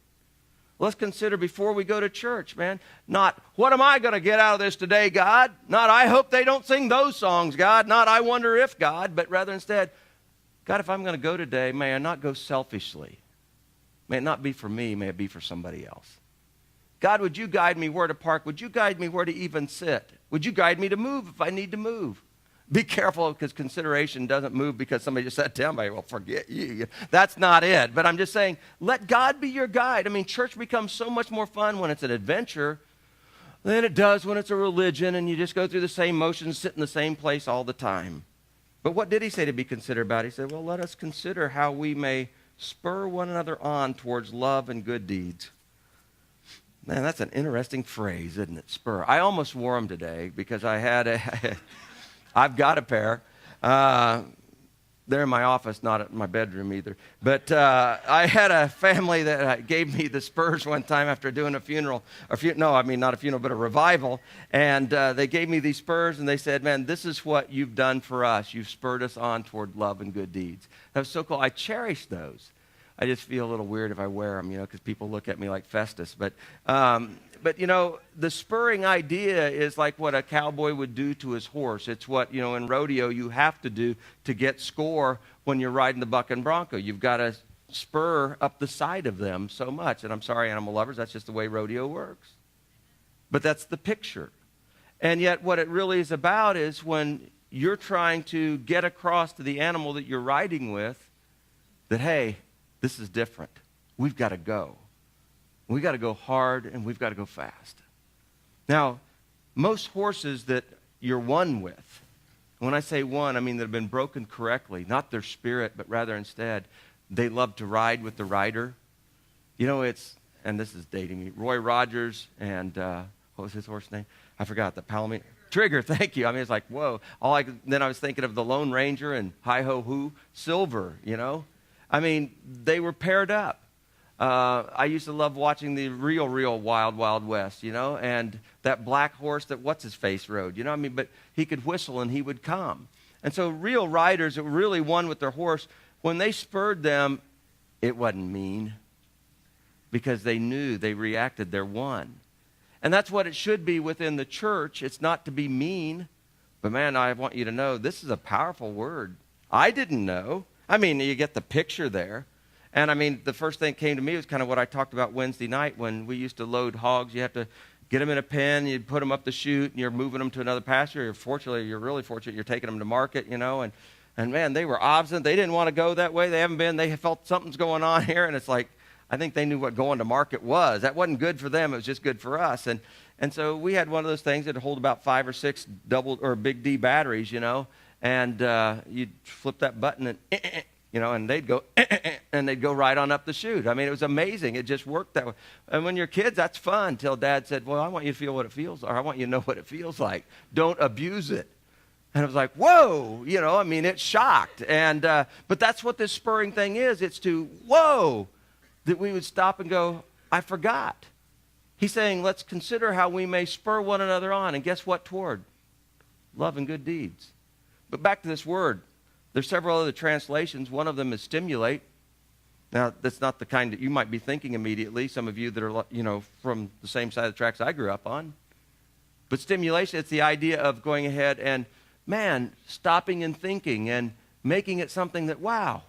Let's consider before we go to church, man. Not, what am I going to get out of this today, God? Not, I hope they don't sing those songs, God. Not, I wonder if, God. But rather instead, God, if I'm going to go today, may I not go selfishly. May it not be for me, may it be for somebody else. God, would you guide me where to park? Would you guide me where to even sit? Would you guide me to move if I need to move? Be careful, because consideration doesn't move because somebody just sat down by you. Well, forget you. That's not it. But I'm just saying, let God be your guide. I mean, church becomes so much more fun when it's an adventure than it does when it's a religion and you just go through the same motions, sit in the same place all the time. But what did he say to be considered about? He said, well, let us consider how we may spur one another on towards love and good deeds. Man, that's an interesting phrase, isn't it? Spur. I almost wore them today because I've got a pair. They're in my office, not in my bedroom either. But I had a family that gave me the spurs one time after doing a funeral. Not a funeral, but a revival. And they gave me these spurs, and they said, man, this is what you've done for us. You've spurred us on toward love and good deeds. That was so cool. I cherish those. I just feel a little weird if I wear them, because people look at me like Festus. But, the spurring idea is like what a cowboy would do to his horse. It's what, in rodeo you have to do to get score when you're riding the buck and bronco. You've got to spur up the side of them so much. And I'm sorry, animal lovers, that's just the way rodeo works. But that's the picture. And yet what it really is about is when you're trying to get across to the animal that you're riding with that, hey, this is different. We've got to go. We've got to go hard, and we've got to go fast. Now, most horses that you're one with, when I say one, I mean that have been broken correctly, not their spirit, but rather instead, they love to ride with the rider. And this is dating me, Roy Rogers and, what was his horse name? I forgot, the Palomino. Trigger, thank you. I mean, it's like, whoa. Then I was thinking of the Lone Ranger and Hi-Ho-Hoo, Silver, I mean, they were paired up. I used to love watching the real Wild Wild West, and that black horse that what's-his-face rode, but he could whistle and he would come. And so real riders that really won with their horse, when they spurred them, it wasn't mean because they knew they reacted, they're one. And that's what it should be within the church. It's not to be mean, but man, I want you to know this is a powerful word. I didn't know. I mean, you get the picture there. And I mean, the first thing that came to me was kind of what I talked about Wednesday night when we used to load hogs. You have to get them in a pen, you put them up the chute, and you're moving them to another pasture. You're really fortunate you're taking them to market, and man, they were obstinate. They didn't want to go that way. They felt something's going on here, and it's like, I think they knew what going to market was. That wasn't good for them. It was just good for us. And so we had one of those things that would hold about 5 or 6 double or big D batteries, and you'd flip that button and and they'd go, and they'd go right on up the chute. I mean, it was amazing. It just worked that way. And when you're kids, that's fun, till Dad said, well, I want you to feel what it feels, or I want you to know what it feels like. Don't abuse it. And I was like, whoa, it shocked. And but that's what this spurring thing is. It's to, whoa, that we would stop and go, I forgot. He's saying, let's consider how we may spur one another on. And guess what toward? Love and good deeds. But back to this word. There's several other translations. One of them is stimulate. Now, that's not the kind that you might be thinking immediately, some of you that are, from the same side of the tracks I grew up on. But stimulation, it's the idea of going ahead and, man, stopping and thinking and making it something that, wow,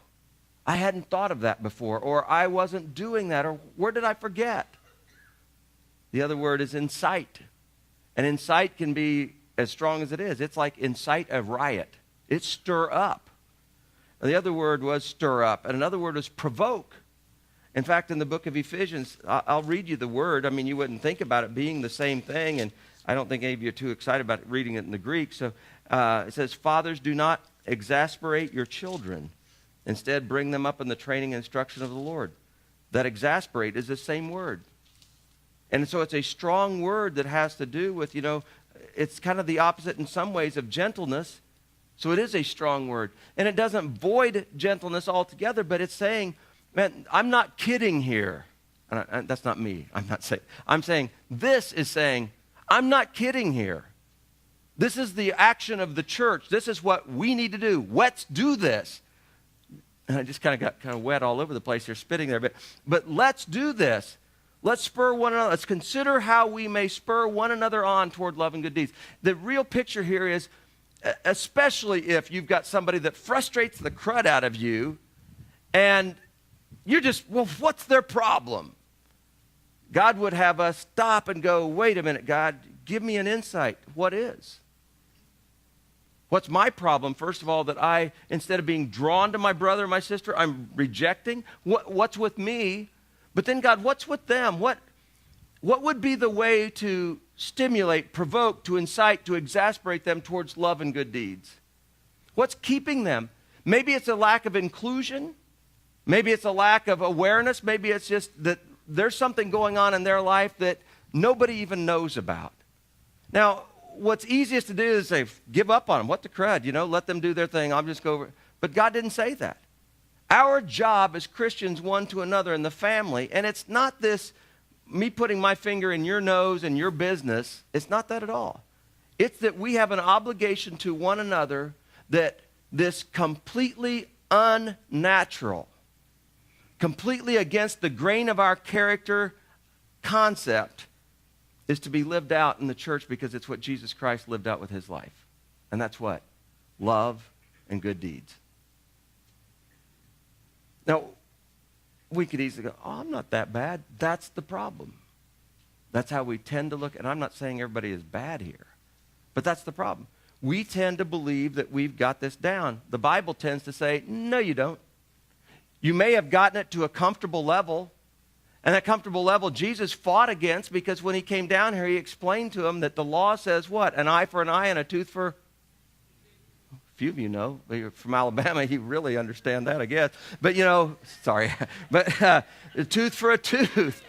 I hadn't thought of that before, or I wasn't doing that, or where did I forget? The other word is incite. And incite can be as strong as it is. It's like incite a riot. It's stir up. The other word was stir up, and another word was provoke. In fact, in the book of Ephesians, I'll read you the word. I mean, you wouldn't think about it being the same thing, and I don't think any of you are too excited about reading it in the Greek. So it says, fathers, do not exasperate your children. Instead, bring them up in the training and instruction of the Lord. That exasperate is the same word. And so it's a strong word that has to do with, it's kind of the opposite in some ways of gentleness. So it is a strong word. And it doesn't void gentleness altogether, but it's saying, man, I'm not kidding here. And that's not me. I'm saying this is saying, I'm not kidding here. This is the action of the church. This is what we need to do. Let's do this. And I just kind of got wet all over the place here, spitting there. But let's do this. Let's spur one another. Let's consider how we may spur one another on toward love and good deeds. The real picture here is, especially if you've got somebody that frustrates the crud out of you, and you're just, well, what's their problem? God would have us stop and go, wait a minute, God, give me an insight. What is? What's my problem? First of all, that I, instead of being drawn to my brother or my sister, I'm rejecting. What's with me? But then, God, what's with them? What would be the way to stimulate, provoke, to incite, to exasperate them towards love and good deeds? What's keeping them? Maybe it's a lack of inclusion. Maybe it's a lack of awareness. Maybe it's just that there's something going on in their life that nobody even knows about. Now, what's easiest to do is say, give up on them. What the crud? Let them do their thing. I'll just go over. But God didn't say that. Our job as Christians, one to another in the family, and it's not this me putting my finger in your nose and your business. It's not that at all. It's that we have an obligation to one another, that this completely unnatural, completely against the grain of our character concept is to be lived out in the church, because it's what Jesus Christ lived out with his life. And that's what? Love and good deeds. Now, we could easily go, oh, I'm not that bad. That's the problem. That's how we tend to look. And I'm not saying everybody is bad here, but that's the problem. We tend to believe that we've got this down. The Bible tends to say, no, you don't. You may have gotten it to a comfortable level, and that comfortable level Jesus fought against, because when he came down here, he explained to them that the law says what? An eye for an eye and a tooth for... Few of you know, you're from Alabama, you really understand that, I guess. But sorry, but a tooth for a tooth.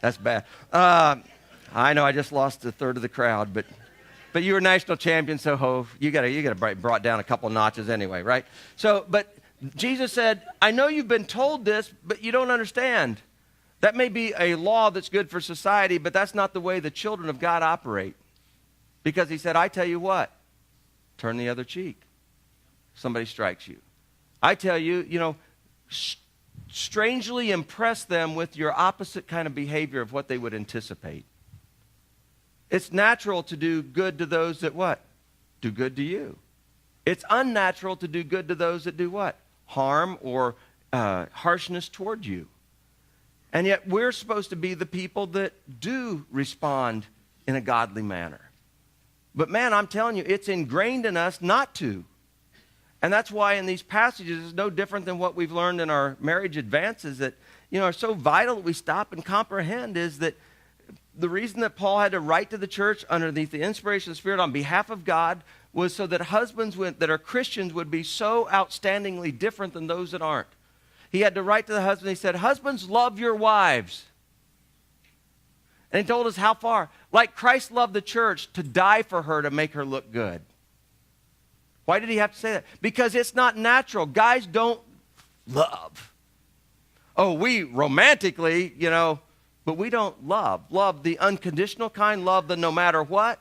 That's bad. I know I just lost a third of the crowd, but you were national champion, so you gotta brought down a couple notches anyway, right? So, but Jesus said, I know you've been told this, but you don't understand. That may be a law that's good for society, but that's not the way the children of God operate. Because he said, I tell you what, turn the other cheek. Somebody strikes you. I tell you, strangely impress them with your opposite kind of behavior of what they would anticipate. It's natural to do good to those that what? Do good to you. It's unnatural to do good to those that do what? Harm or harshness toward you. And yet we're supposed to be the people that do respond in a godly manner. But man, I'm telling you, it's ingrained in us not to. And that's why in these passages, it's no different than what we've learned in our marriage advances that, are so vital that we stop and comprehend, is that the reason that Paul had to write to the church underneath the inspiration of the Spirit on behalf of God was so that husbands that are Christians would be so outstandingly different than those that aren't. He had to write to the husband. He said, husbands, love your wives. And he told us how far. Like Christ loved the church to die for her to make her look good. Why did he have to say that? Because it's not natural. Guys don't love. Oh, we romantically, but we don't love. Love the unconditional kind, love the no matter what.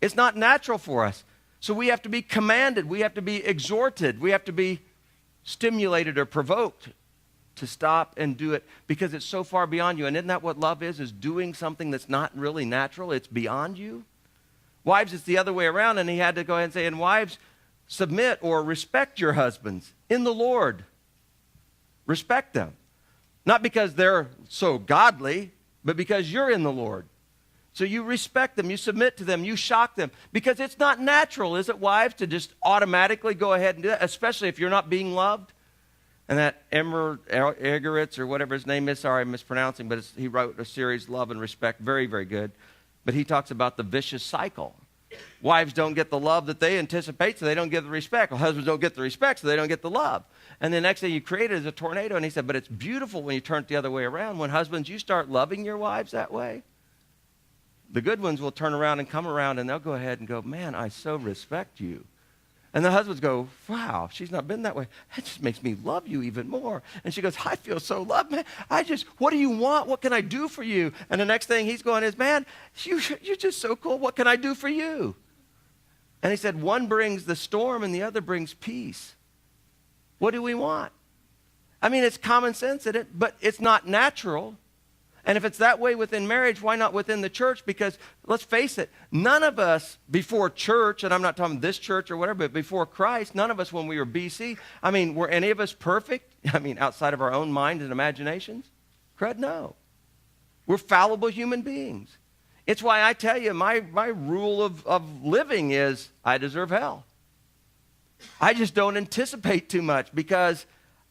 It's not natural for us. So we have to be commanded. We have to be exhorted. We have to be stimulated or provoked to stop and do it, because it's so far beyond you. And isn't that what love is doing something that's not really natural? It's beyond you. Wives, it's the other way around. And he had to go ahead and say, and wives, submit or respect your husbands in the Lord. Respect them. Not because they're so godly, but because you're in the Lord. So you respect them, you submit to them, you shock them. Because it's not natural, is it, wives, to just automatically go ahead and do that, especially if you're not being loved? And that Emmer Egeritz, or whatever his name is, sorry I'm mispronouncing, but he wrote a series, Love and Respect, very, very good. But he talks about the vicious cycle. Wives don't get the love that they anticipate, so they don't get the respect. Well, husbands don't get the respect, so they don't get the love. And the next thing you create is a tornado. And he said, but it's beautiful when you turn it the other way around. When husbands, you start loving your wives that way, the good ones will turn around and come around and they'll go ahead and go, man, I so respect you. And the husbands go, wow, she's not been that way. That just makes me love you even more. And she goes, I feel so loved, man. What do you want? What can I do for you? And the next thing he's going is, man, you're just so cool. What can I do for you? And he said, one brings the storm and the other brings peace. What do we want? I mean, it's common sense, isn't it? But it's not natural. And if it's that way within marriage, why not within the church? Because let's face it, none of us before church, and I'm not talking this church or whatever, but before Christ, none of us when we were BC, I mean, were any of us perfect? I mean, outside of our own mind and imaginations? Crud, no. We're fallible human beings. It's why I tell you, my rule of living is I deserve hell. I just don't anticipate too much because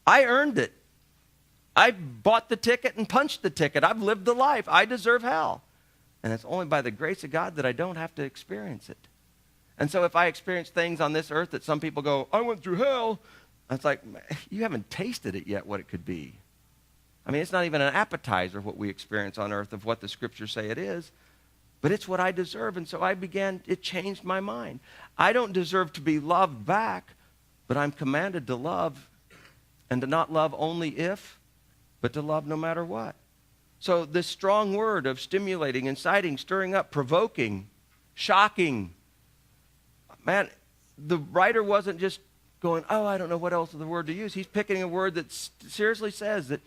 I earned it. I bought the ticket and punched the ticket. I've lived the life. I deserve hell. And it's only by the grace of God that I don't have to experience it. And so if I experience things on this earth that some people go, I went through hell, it's like, you haven't tasted it yet, what it could be. I mean, it's not even an appetizer of what we experience on earth of what the scriptures say it is. But it's what I deserve. And so it changed my mind. I don't deserve to be loved back, but I'm commanded to love and to not love only if, but to love no matter what. So this strong word of stimulating, inciting, stirring up, provoking, shocking. Man, the writer wasn't just going, oh, I don't know what else of the word to use. He's picking a word that seriously says that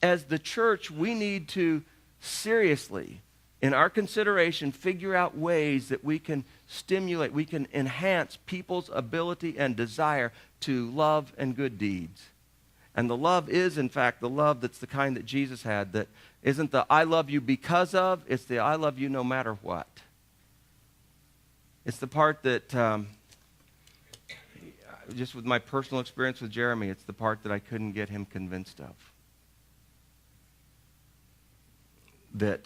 as the church, we need to seriously, in our consideration, figure out ways that we can stimulate, we can enhance people's ability and desire to love and good deeds. And the love is, in fact, the love that's the kind that Jesus had, that isn't the I love you because of, it's the I love you no matter what. It's the part that, just with my personal experience with Jeremy, it's the part that I couldn't get him convinced of. That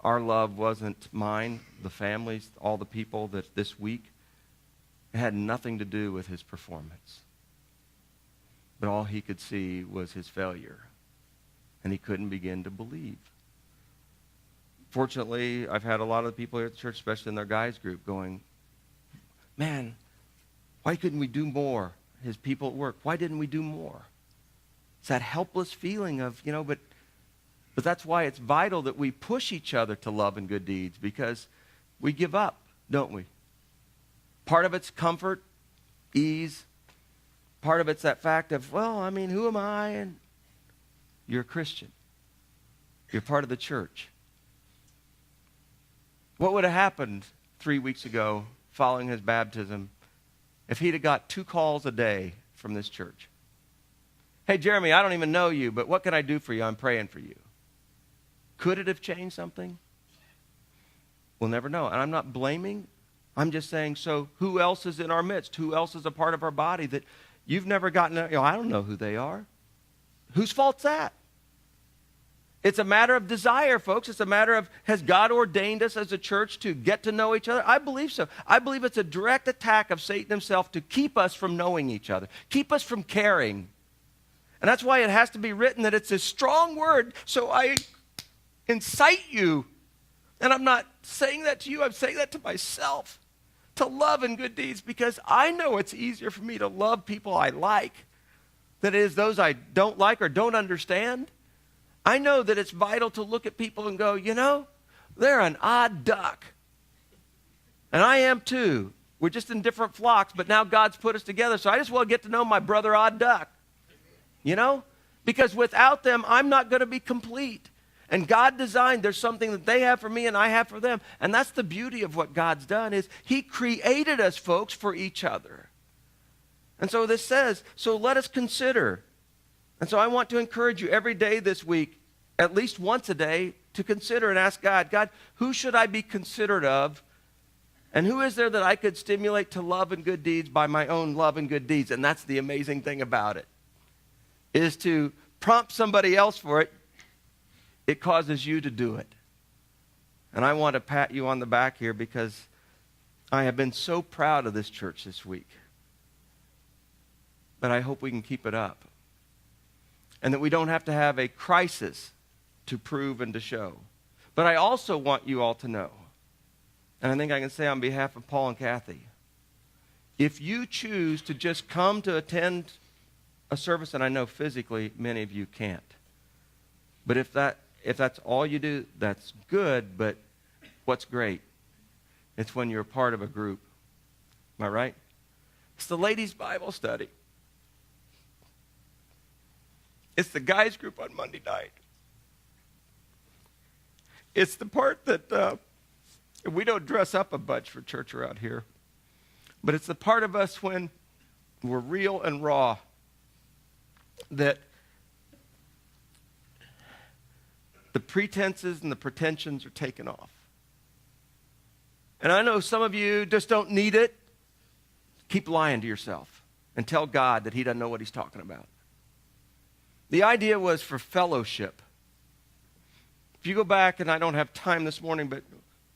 our love wasn't mine, the families, all the people that this week, it had nothing to do with his performance. But all he could see was his failure. And he couldn't begin to believe. Fortunately, I've had a lot of the people here at the church, especially in their guys group, going, man, why couldn't we do more? His people at work, why didn't we do more? It's that helpless feeling of, but that's why it's vital that we push each other to love and good deeds, because we give up, don't we? Part of it's comfort, ease. Part of it's that fact of, well, I mean, who am I? And you're a Christian. You're part of the church. What would have happened 3 weeks ago following his baptism if he'd have got 2 calls a day from this church? Hey, Jeremy, I don't even know you, but what can I do for you? I'm praying for you. Could it have changed something? We'll never know. And I'm not blaming. I'm just saying, so who else is in our midst? Who else is a part of our body that you've never gotten, I don't know who they are. Whose fault's that? It's a matter of desire, folks. It's a matter of, has God ordained us as a church to get to know each other? I believe so. I believe it's a direct attack of Satan himself to keep us from knowing each other, keep us from caring. And that's why it has to be written that it's a strong word, so I incite you. And I'm not saying that to you, I'm saying that to myself. To love and good deeds, because I know it's easier for me to love people I like than it is those I don't like or don't understand. I know that it's vital to look at people and go, they're an odd duck. And I am too. We're just in different flocks, but now God's put us together, so I just want to get to know my brother odd duck. Because without them, I'm not going to be complete. And God designed, there's something that they have for me and I have for them. And that's the beauty of what God's done, is he created us, folks, for each other. And so this says, so let us consider. And so I want to encourage you every day this week, at least once a day, to consider and ask God, who should I be considerate of? And who is there that I could stimulate to love and good deeds by my own love and good deeds? And that's the amazing thing about it, is to prompt somebody else for it. It causes you to do it. And I want to pat you on the back here because I have been so proud of this church this week. But I hope we can keep it up. And that we don't have to have a crisis to prove and to show. But I also want you all to know, and I think I can say on behalf of Paul and Kathy, if you choose to just come to attend a service, and I know physically many of you can't, but if that's all you do, that's good, but what's great? It's when you're a part of a group. Am I right? It's the ladies' Bible study. It's the guys' group on Monday night. It's the part that we don't dress up a bunch for church around here, but it's the part of us when we're real and raw, that the pretenses and the pretensions are taken off. And I know some of you just don't need it. Keep lying to yourself and tell God that he doesn't know what he's talking about. The idea was for fellowship. If you go back, and I don't have time this morning, but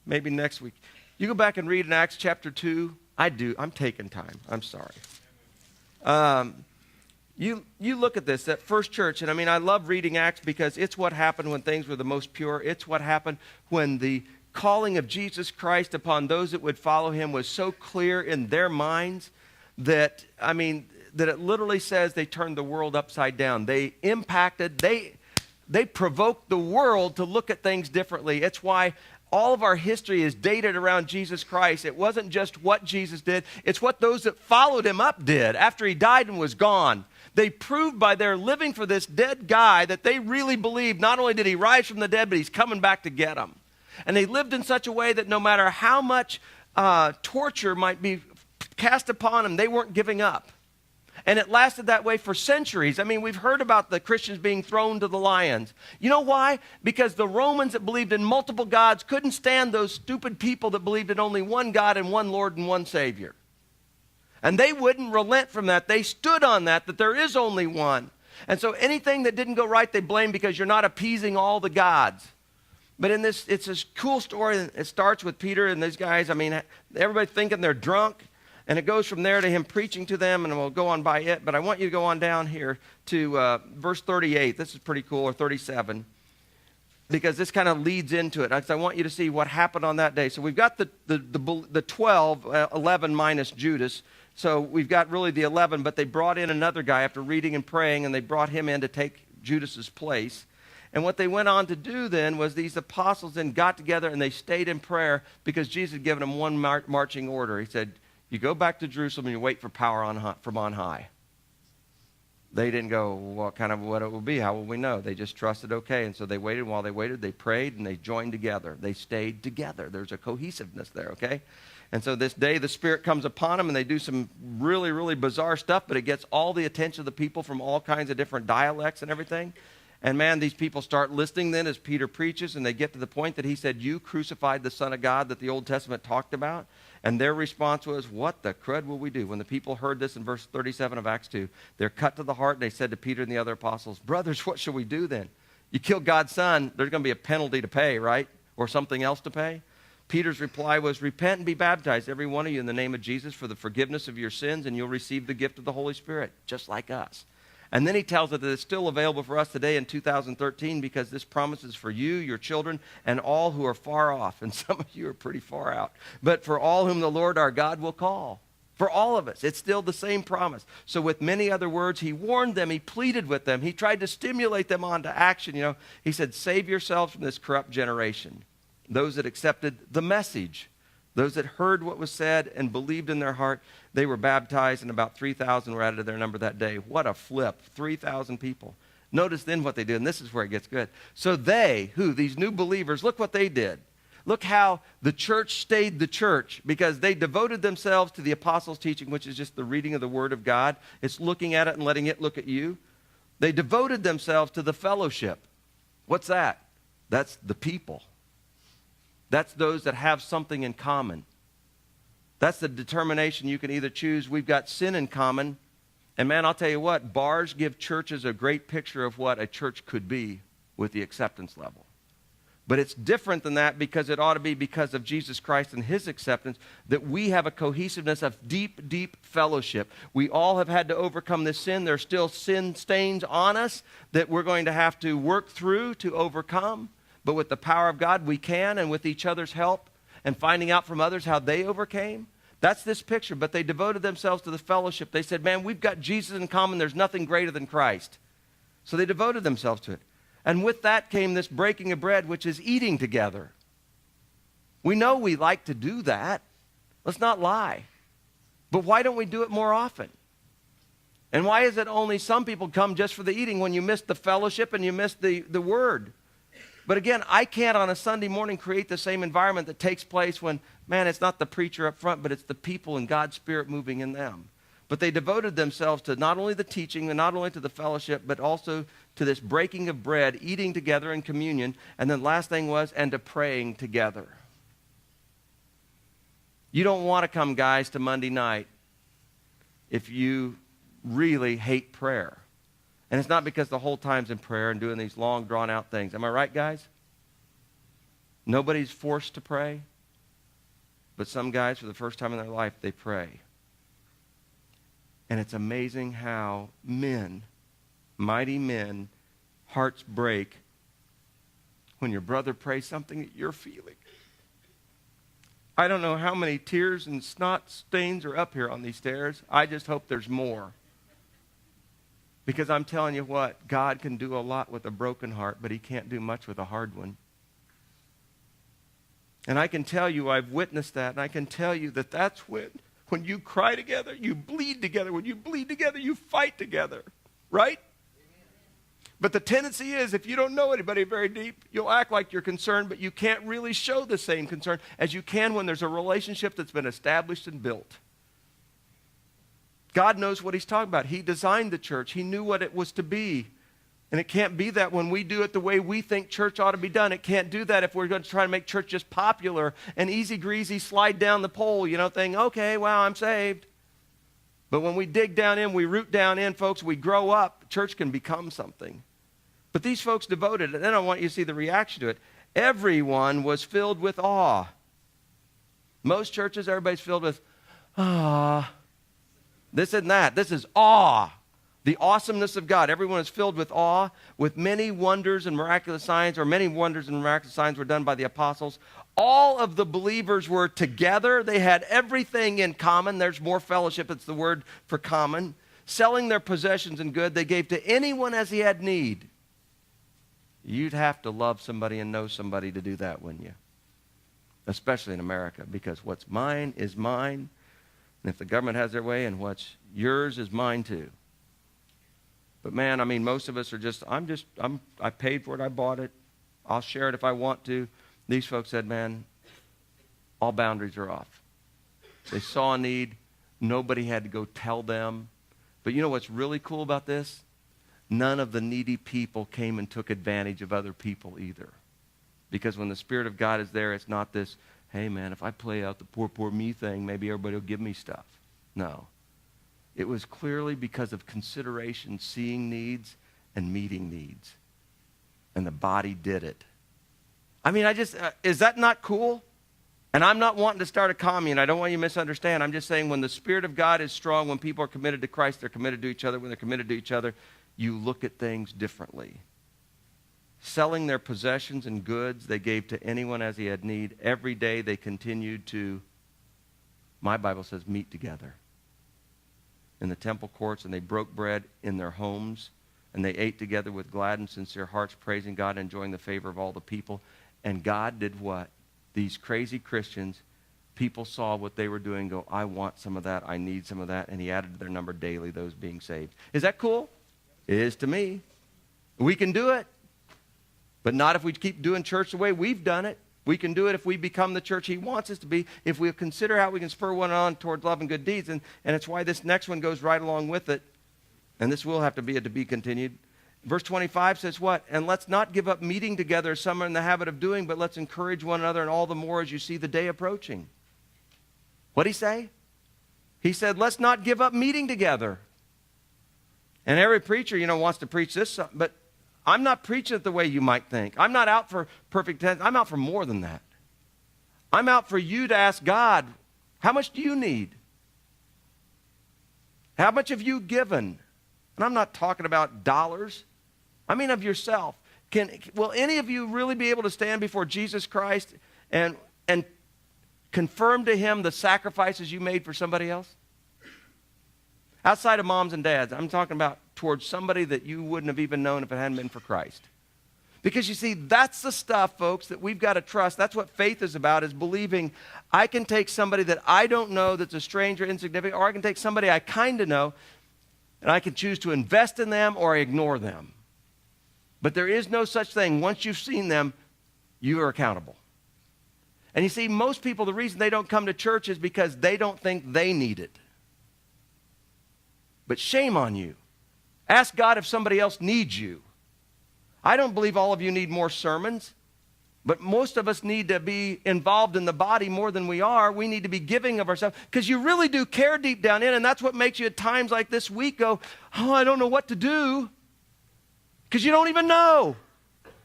maybe next week, you go back and read in Acts chapter 2. I'm taking time. I'm sorry. You look at this, that first church, and I love reading Acts because it's what happened when things were the most pure. It's what happened when the calling of Jesus Christ upon those that would follow him was so clear in their minds that, that it literally says they turned the world upside down. They impacted, they provoked the world to look at things differently. It's why all of our history is dated around Jesus Christ. It wasn't just what Jesus did, it's what those that followed him up did after he died and was gone. They proved by their living for this dead guy that they really believed not only did he rise from the dead, but he's coming back to get them. And they lived in such a way that no matter how much torture might be cast upon them, they weren't giving up. And it lasted that way for centuries. We've heard about the Christians being thrown to the lions. You know why? Because the Romans that believed in multiple gods couldn't stand those stupid people that believed in only one God and one Lord and one Savior. And they wouldn't relent from that. They stood on that there is only one. And so anything that didn't go right, they blamed because you're not appeasing all the gods. But in this, it's a cool story. It starts with Peter and these guys. Everybody thinking they're drunk. And it goes from there to him preaching to them, and we'll go on by it. But I want you to go on down here to verse 38. This is pretty cool, or 37, because this kind of leads into it. I want you to see what happened on that day. So we've got the 12, 11 minus Judas. So we've got really the 11, but they brought in another guy after reading and praying, and they brought him in to take Judas's place. And what they went on to do then was these apostles then got together, and they stayed in prayer because Jesus had given them one marching order. He said, you go back to Jerusalem and you wait for power from on high. They didn't go, what it will be, how will we know? They just trusted, okay. And so they waited. While they waited, they prayed and they joined together. They stayed together. There's a cohesiveness there, okay? And so this day the Spirit comes upon them and they do some really, really bizarre stuff, but it gets all the attention of the people from all kinds of different dialects and everything. And man, these people start listening then as Peter preaches, and they get to the point that he said, you crucified the Son of God that the Old Testament talked about. And their response was, what the crud will we do? When the people heard this in verse 37 of Acts 2, they're cut to the heart, and they said to Peter and the other apostles, brothers, what shall we do then? You killed God's Son, there's going to be a penalty to pay, right? Or something else to pay? Peter's reply was, repent and be baptized, every one of you, in the name of Jesus for the forgiveness of your sins, and you'll receive the gift of the Holy Spirit, just like us. And then he tells us that it's still available for us today in 2013 because this promise is for you, your children, and all who are far off. And some of you are pretty far out. But for all whom the Lord our God will call. For all of us, it's still the same promise. So with many other words, he warned them, he pleaded with them, he tried to stimulate them on to action. He said, save yourselves from this corrupt generation. Those that accepted the message, those that heard what was said and believed in their heart, they were baptized, and about 3,000 were added to their number that day. What a flip, 3,000 people. Notice then what they did, and this is where it gets good. So these new believers, look what they did. Look how the church stayed the church, because they devoted themselves to the apostles' teaching, which is just the reading of the Word of God. It's looking at it and letting it look at you. They devoted themselves to the fellowship. What's that? That's the people. That's those that have something in common. That's the determination you can either choose. We've got sin in common. And man, I'll tell you what, bars give churches a great picture of what a church could be with the acceptance level. But it's different than that because it ought to be because of Jesus Christ and his acceptance that we have a cohesiveness of deep, deep fellowship. We all have had to overcome this sin. There's still sin stains on us that we're going to have to work through to overcome. but with the power of God, we can, and with each other's help and finding out from others how they overcame. That's this picture. But they devoted themselves to the fellowship. They said, man, we've got Jesus in common. There's nothing greater than Christ. So they devoted themselves to it. And with that came this breaking of bread, which is eating together. We know we like to do that. Let's not lie. But why don't we do it more often? And why is it only some people come just for the eating when you miss the fellowship and you miss the word? But again, I can't on a Sunday morning create the same environment that takes place when, man, it's not the preacher up front, but it's the people and God's Spirit moving in them. But they devoted themselves to not only the teaching and not only to the fellowship, but also to this breaking of bread, eating together in communion. And then last thing was, and to praying together. You don't want to come, guys, to Monday night if you really hate prayer. And it's not because the whole time's in prayer and doing these long, drawn-out things. Am I right, guys? Nobody's forced to pray. But some guys, for the first time in their life, they pray. And it's amazing how men, mighty men, hearts break when your brother prays something that you're feeling. I don't know how many tears and snot stains are up here on these stairs. I just hope there's more. Because I'm telling you what, God can do a lot with a broken heart, but he can't do much with a hard one. And I can tell you, I've witnessed that, and I can tell you that that's when you cry together, you bleed together. When you bleed together, you fight together. Right? But the tendency is, if you don't know anybody very deep, you'll act like you're concerned, but you can't really show the same concern as you can when there's a relationship that's been established and built. God knows what he's talking about. He designed the church. He knew what it was to be. And it can't be that when we do it the way we think church ought to be done. It can't do that if we're going to try to make church just popular and easy-greasy, slide down the pole, thinking, okay, wow, I'm saved. But when we dig down in, we root down in, folks, we grow up, church can become something. But these folks devoted, and then I want you to see the reaction to it. Everyone was filled with awe. Most churches, everybody's filled with, this isn't that. This is awe. The awesomeness of God. Everyone is filled with awe, with many wonders and miraculous signs, or many wonders and miraculous signs were done by the apostles. All of the believers were together. They had everything in common. There's more fellowship. It's the word for common. Selling their possessions and good, they gave to anyone as he had need. You'd have to love somebody and know somebody to do that, wouldn't you? Especially in America, because what's mine is mine. And if the government has their way, and what's yours is mine too. But man, most of us are I paid for it, I bought it, I'll share it if I want to. These folks said, man, all boundaries are off. They saw a need, nobody had to go tell them. But you know what's really cool about this? None of the needy people came and took advantage of other people either. Because when the Spirit of God is there, it's not this, hey man, if I play out the poor me thing, maybe everybody will give me stuff. No. It was clearly because of consideration, seeing needs and meeting needs. And the body did it. Is that not cool? And I'm not wanting to start a commune. I don't want you to misunderstand. I'm just saying when the Spirit of God is strong, when people are committed to Christ, they're committed to each other. When they're committed to each other, you look at things differently. Selling their possessions and goods, they gave to anyone as he had need. Every day they continued to, my Bible says, meet together in the temple courts, and they broke bread in their homes, and they ate together with glad and sincere hearts, praising God, enjoying the favor of all the people. And God did what? These crazy Christians, people saw what they were doing, go, I want some of that, I need some of that, and he added to their number daily, those being saved. Is that cool? It is to me. We can do it. But not if we keep doing church the way we've done it. We can do it if we become the church he wants us to be, if we consider how we can spur one on towards love and good deeds. And it's why this next one goes right along with it. And this will have to be a to be continued. Verse 25 says what? And let's not give up meeting together as some are in the habit of doing, but let's encourage one another, and all the more as you see the day approaching. What'd he say? He said, let's not give up meeting together. And every preacher, wants to preach this, but I'm not preaching it the way you might think. I'm not out for perfect attendance. I'm out for more than that. I'm out for you to ask God, how much do you need? How much have you given? And I'm not talking about dollars. I mean of yourself. Will any of you really be able to stand before Jesus Christ and confirm to him the sacrifices you made for somebody else? Outside of moms and dads, I'm talking about towards somebody that you wouldn't have even known if it hadn't been for Christ. Because you see, that's the stuff, folks, that we've got to trust. That's what faith is about, is believing I can take somebody that I don't know that's a stranger, insignificant, or I can take somebody I kind of know, and I can choose to invest in them or ignore them. But there is no such thing. Once you've seen them, you are accountable. And you see, most people, the reason they don't come to church is because they don't think they need it. But shame on you. Ask God if somebody else needs you. I don't believe all of you need more sermons, but most of us need to be involved in the body more than we are. We need to be giving of ourselves because you really do care deep down in, and that's what makes you at times like this week go, oh, I don't know what to do, because you don't even know.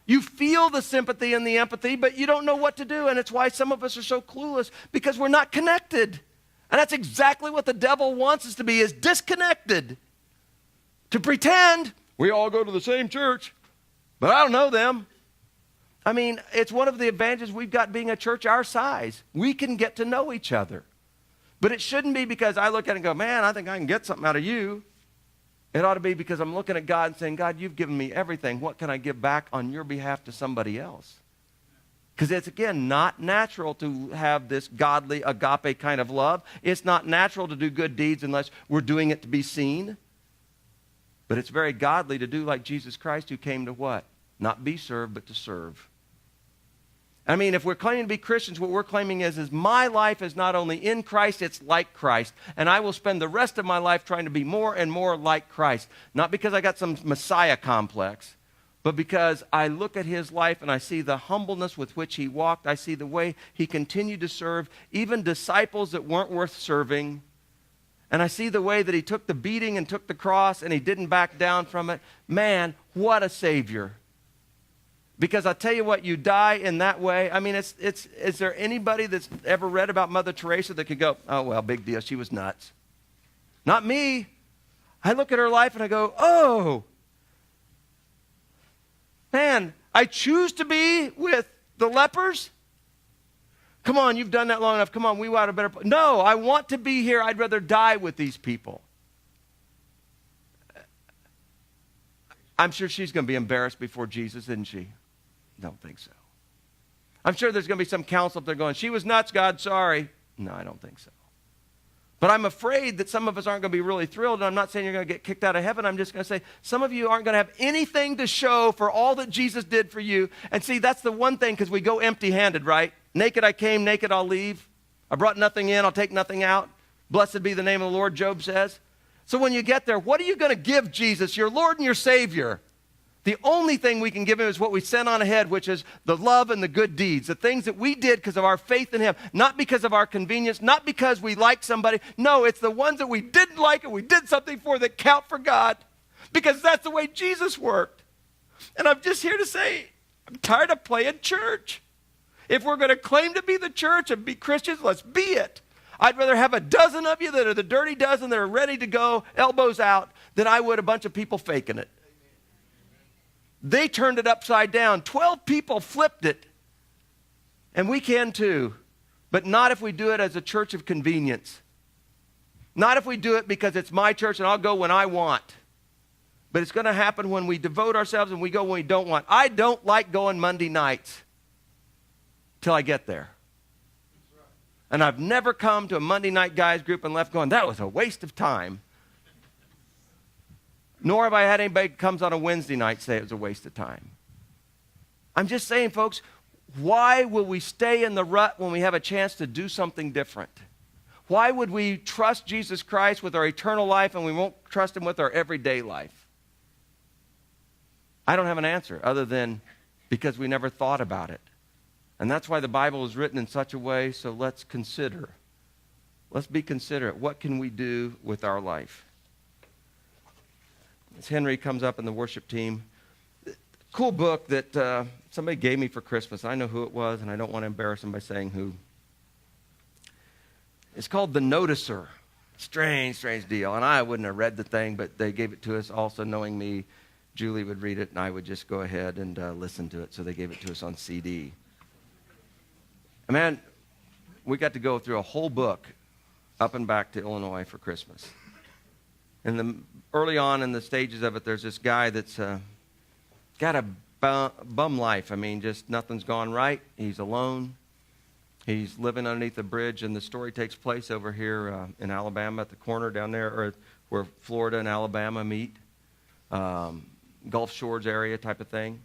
You feel the sympathy and the empathy, but you don't know what to do, and it's why some of us are so clueless, because we're not connected. And that's exactly what the devil wants us to be, is disconnected. To pretend we all go to the same church, but I don't know them. I mean, it's one of the advantages we've got being a church our size. We can get to know each other. But it shouldn't be because I look at it and go, man, I think I can get something out of you. It ought to be because I'm looking at God and saying, God, you've given me everything. What can I give back on your behalf to somebody else? Because it's, again, not natural to have this godly agape kind of love. It's not natural to do good deeds unless we're doing it to be seen. But it's very godly to do like Jesus Christ, who came to what? Not be served, but to serve. I mean, if we're claiming to be Christians, what we're claiming is my life is not only in Christ, it's like Christ. And I will spend the rest of my life trying to be more and more like Christ. Not because I got some Messiah complex, but because I look at his life and I see the humbleness with which he walked. I see the way he continued to serve, even disciples that weren't worth serving. And I see the way that he took the beating and took the cross and he didn't back down from it. Man, what a Savior. Because I tell you what, you die in that way. I mean, is there anybody that's ever read about Mother Teresa that could go, oh, well, big deal, she was nuts? Not me. I look at her life and I go, oh, man, I choose to be with the lepers. Come on, you've done that long enough. Come on, we want a better place. No, I want to be here. I'd rather die with these people. I'm sure she's going to be embarrassed before Jesus, isn't she? Don't think so. I'm sure there's going to be some counsel up there going, she was nuts, God, sorry. No, I don't think so. But I'm afraid that some of us aren't going to be really thrilled, and I'm not saying you're going to get kicked out of heaven. I'm just going to say some of you aren't going to have anything to show for all that Jesus did for you. And see, that's the one thing, because we go empty-handed, right? Naked I came, naked I'll leave. I brought nothing in, I'll take nothing out. Blessed be the name of the Lord, Job says. So when you get there, what are you going to give Jesus, your Lord and your Savior? The only thing we can give him is what we sent on ahead, which is the love and the good deeds, the things that we did because of our faith in him, not because of our convenience, not because we like somebody. No, it's the ones that we didn't like and we did something for that count for God, because that's the way Jesus worked. And I'm just here to say, I'm tired of playing church. If we're going to claim to be the church and be Christians, let's be it. I'd rather have a dozen of you that are the dirty dozen that are ready to go, elbows out, than I would a bunch of people faking it. They turned it upside down. 12 people flipped it. And we can too. But not if we do it as a church of convenience. Not if we do it because it's my church and I'll go when I want. But it's going to happen when we devote ourselves and we go when we don't want. I don't like going Monday nights till I get there. And I've never come to a Monday night guys group and left going, that was a waste of time. Nor have I had anybody who comes on a Wednesday night say it was a waste of time. I'm just saying, folks, why will we stay in the rut when we have a chance to do something different? Why would we trust Jesus Christ with our eternal life and we won't trust him with our everyday life? I don't have an answer other than because we never thought about it. And that's why the Bible is written in such a way, so let's consider. Let's be considerate. What can we do with our life? As Henry comes up in the worship team, cool book that somebody gave me for Christmas. I know who it was, and I don't want to embarrass him by saying who. It's called The Noticer. Strange deal. And I wouldn't have read the thing, but they gave it to us also knowing me. Julie would read it, and I would just go ahead and listen to it. So they gave it to us on CD. And man, we got to go through a whole book up and back to Illinois for Christmas. And early on in the stages of it, there's this guy that's got a bum life. I mean, just nothing's gone right. He's alone. He's living underneath a bridge, and the story takes place over here in Alabama at the corner down there, or where Florida and Alabama meet, Gulf Shores area type of thing.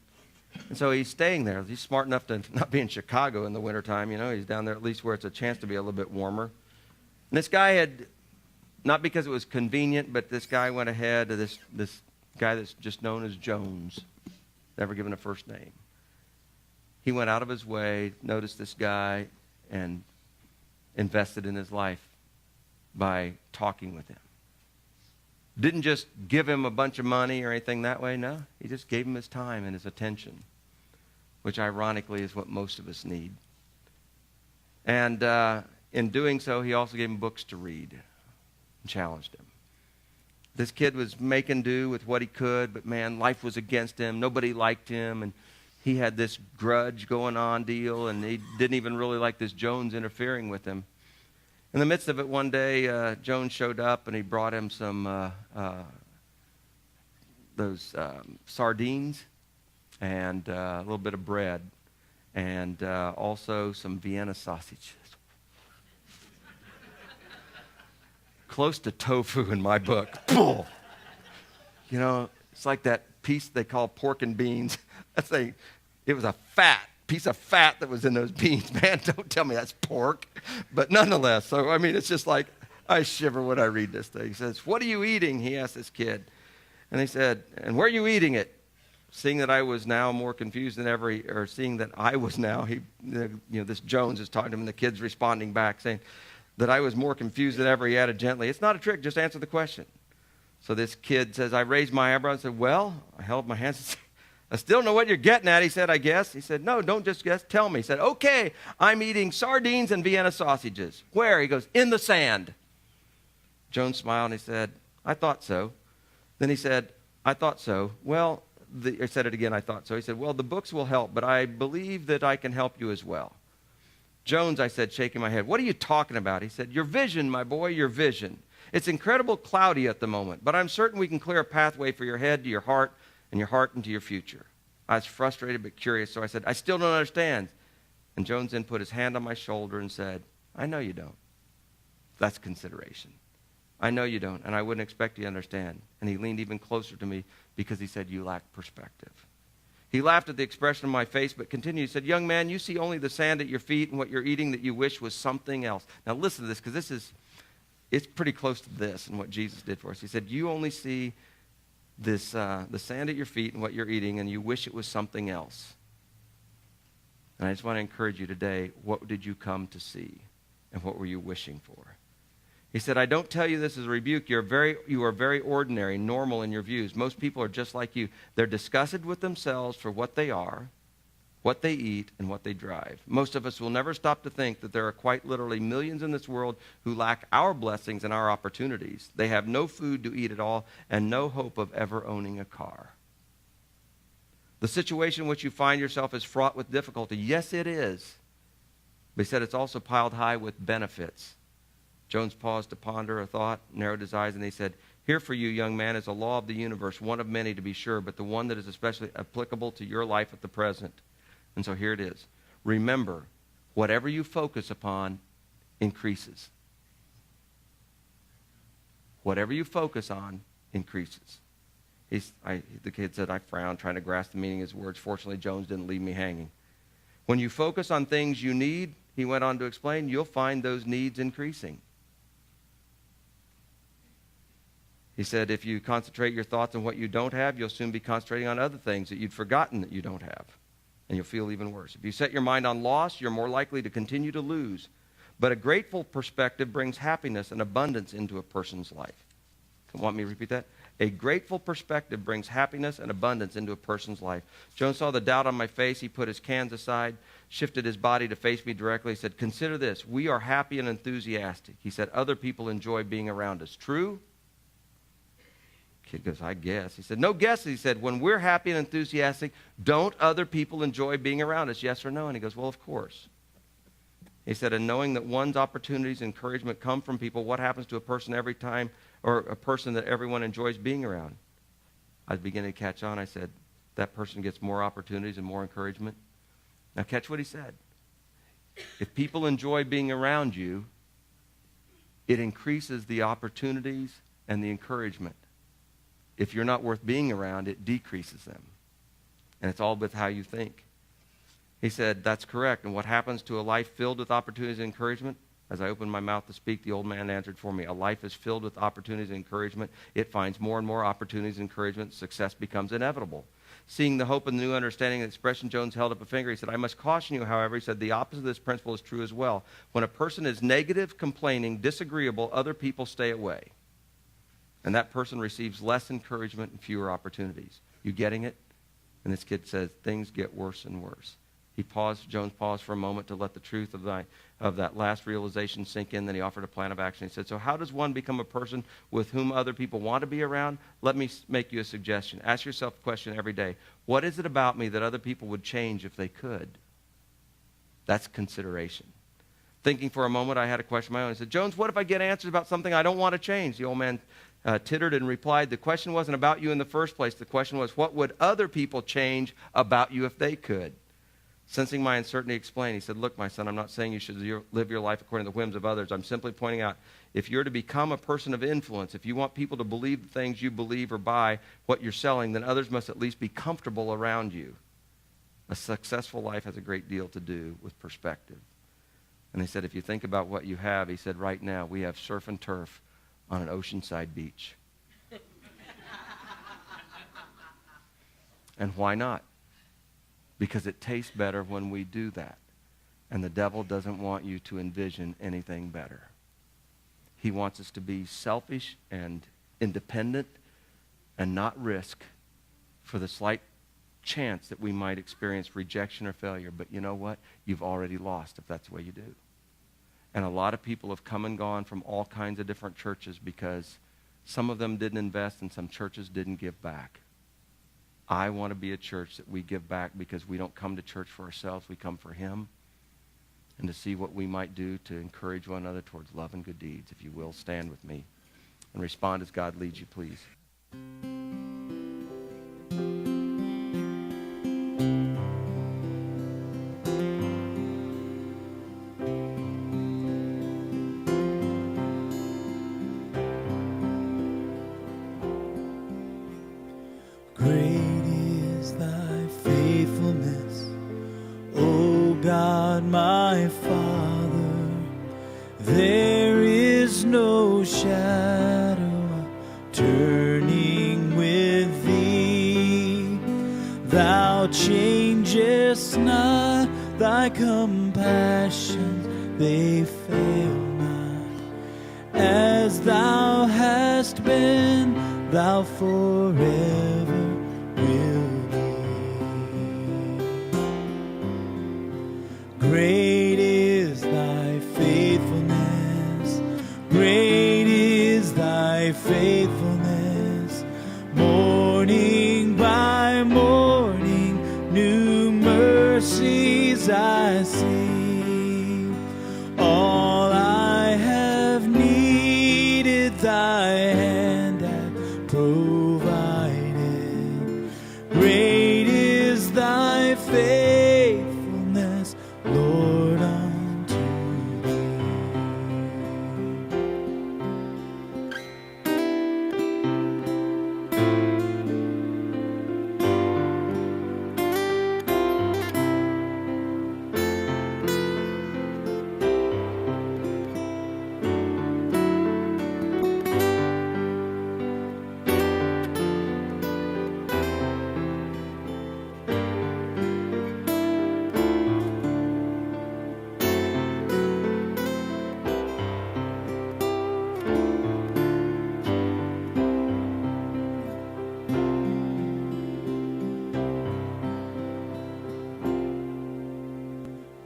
And so he's staying there. He's smart enough to not be in Chicago in the wintertime. You know, he's down there at least where it's a chance to be a little bit warmer. And this guy had, not because it was convenient, but this guy went ahead to this guy that's just known as Jones, never given a first name. He went out of his way, noticed this guy, and invested in his life by talking with him. Didn't just give him a bunch of money or anything that way. No, he just gave him his time and his attention, which ironically is what most of us need. And in doing so, he also gave him books to read and challenged him. This kid was making do with what he could, but man, life was against him. Nobody liked him, and he had this grudge going on deal, and he didn't even really like this Jones interfering with him. In the midst of it, one day, Jones showed up, and he brought him some those sardines and a little bit of bread, and also some Vienna sausages. Close to tofu in my book. You know, it's like that piece they call pork and beans. It was a piece of fat that was in those beans. Man, don't tell me that's pork. But nonetheless, so I mean, it's just like, I shiver when I read this thing. He says, "What are you eating?" he asked this kid. And he said, "And where are you eating it?" Seeing that I was now more confused than ever, or seeing that I was now, this Jones is talking to him, and the kid's responding back, saying that I was more confused than ever. He added gently, "It's not a trick, just answer the question." So this kid says, I raised my eyebrows and said, "Well," I held up my hands and said, "I still don't know what you're getting at." He said, "I guess." He said, "No, don't just guess, tell me." He said, "Okay, I'm eating sardines and Vienna sausages." "Where?" He goes, "In the sand." Jones smiled and he said, "I thought so." Then he said, "I thought so. Well," I said it again, "I thought so." He said, "Well, the books will help, but I believe that I can help you as well." "Jones," I said, shaking my head, "what are you talking about?" He said, "Your vision, my boy, your vision. It's incredibly cloudy at the moment, but I'm certain we can clear a pathway for your head to your heart and your heart into your future." I was frustrated but curious, so I said, "I still don't understand." And Jones then put his hand on my shoulder and said, "I know you don't. That's consideration. I know you don't, and I wouldn't expect you to understand." And he leaned even closer to me because he said, "You lack perspective." He laughed at the expression on my face, but continued. He said, "Young man, you see only the sand at your feet and what you're eating that you wish was something else." Now listen to this, because it's pretty close to this and what Jesus did for us. He said, "You only see this the sand at your feet and what you're eating, and you wish it was something else." And I just want to encourage you today, what did you come to see, and what were you wishing for? He said, "I don't tell you this as a rebuke. You are very ordinary, normal in your views. Most people are just like you. They're disgusted with themselves for what they are, what they eat, and what they drive. Most of us will never stop to think that there are quite literally millions in this world who lack our blessings and our opportunities. They have no food to eat at all and no hope of ever owning a car. The situation in which you find yourself is fraught with difficulty. Yes, it is. But he said it's also piled high with benefits." Jones paused to ponder a thought, narrowed his eyes, and he said, "Here for you, young man, is a law of the universe, one of many to be sure, but the one that is especially applicable to your life at the present. And so here it is. Remember, whatever you focus upon increases. Whatever you focus on increases." The kid said, I frowned, trying to grasp the meaning of his words. Fortunately, Jones didn't leave me hanging. "When you focus on things you need," he went on to explain, "you'll find those needs increasing." He said, "If you concentrate your thoughts on what you don't have, you'll soon be concentrating on other things that you'd forgotten that you don't have. And you'll feel even worse. If you set your mind on loss, you're more likely to continue to lose. But a grateful perspective brings happiness and abundance into a person's life." Want me to repeat that? A grateful perspective brings happiness and abundance into a person's life. Jones saw the doubt on my face. He put his cans aside, shifted his body to face me directly. He said, "Consider this. We are happy and enthusiastic." He said, "Other people enjoy being around us." True? Kid goes, I guess. He said, no guesses. He said, when we're happy and enthusiastic, don't other people enjoy being around us, yes or no? And he goes, well, of course. He said, and knowing that one's opportunities and encouragement come from people, what happens to a person every time, or a person that everyone enjoys being around? I was beginning to catch on. I said, that person gets more opportunities and more encouragement. Now catch what he said. If people enjoy being around you, it increases the opportunities and the encouragement. If you're not worth being around, it decreases them. And it's all with how you think. He said, that's correct. And what happens to a life filled with opportunities and encouragement? As I opened my mouth to speak, the old man answered for me. A life is filled with opportunities and encouragement. It finds more and more opportunities and encouragement. Success becomes inevitable. Seeing the hope and the new understanding of the expression, Jones held up a finger. He said, I must caution you, however, he said, the opposite of this principle is true as well. When a person is negative, complaining, disagreeable, other people stay away. And that person receives less encouragement and fewer opportunities. You getting it? And this kid says, things get worse and worse. He paused, Jones paused for a moment to let the truth of that last realization sink in. Then he offered a plan of action. He said, so how does one become a person with whom other people want to be around? Let me make you a suggestion. Ask yourself a question every day. What is it about me that other people would change if they could? That's consideration. Thinking for a moment, I had a question of my own. I said, Jones, what if I get answers about something I don't want to change? The old man tittered and replied, the question wasn't about you in the first place. The question was, what would other people change about you if they could? Sensing my uncertainty, explained. He said, look, my son, I'm not saying you should live your life according to the whims of others. I'm simply pointing out, if you're to become a person of influence, if you want people to believe the things you believe or buy what you're selling, then others must at least be comfortable around you. A successful life has a great deal to do with perspective. And he said, if you think about what you have, he said, right now we have surf and turf on an oceanside beach. And why not? Because it tastes better when we do that. And the devil doesn't want you to envision anything better. He wants us to be selfish and independent and not risk for the slight chance that we might experience rejection or failure. But you know what? You've already lost if that's the way you do. And a lot of people have come and gone from all kinds of different churches because some of them didn't invest and some churches didn't give back. I want to be a church that we give back because we don't come to church for ourselves. We come for him and to see what we might do to encourage one another towards love and good deeds. If you will, stand with me and respond as God leads you, please. Great is thy faithfulness, O God my Father. There is no shadow turning with thee. Thou changest not, thy compassions, they fail not. As thou hast been, thou forever will be. Great is thy faithfulness, great is thy faithfulness. Morning by morning, new mercies I see. All I have needed, thy hand hath provided. Great is thy faithfulness, Lord, unto thee.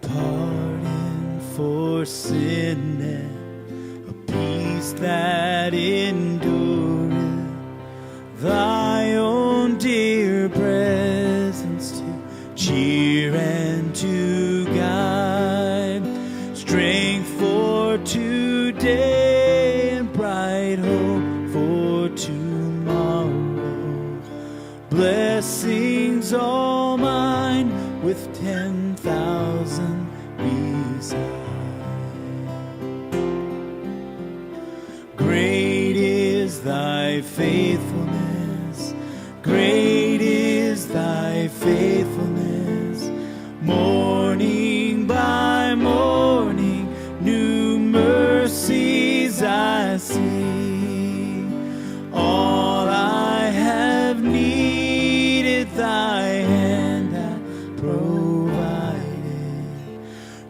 Pardon for sin and a peace that endureth, thy own dear presence to cheer and to guide, strength for today and bright hope for tomorrow, blessings all mine with 10,000 beside. Great is thy faithfulness, great is thy faithfulness, morning by morning, new mercies I see. All I have needed, thy hand hath provided.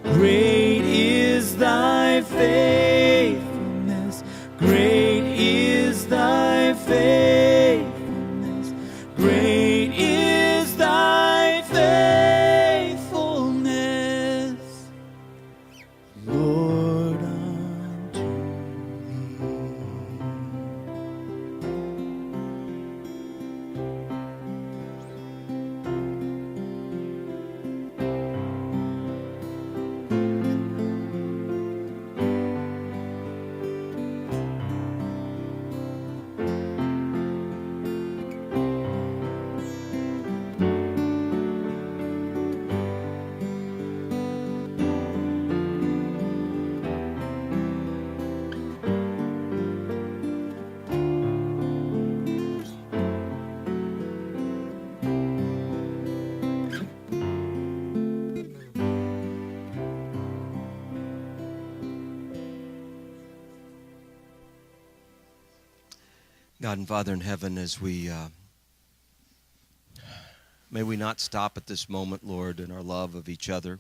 Great is thy faithfulness, great is thy faithfulness, great is thy faithfulness, Lord, unto me. God and Father in heaven, as we may we not stop at this moment, Lord, in our love of each other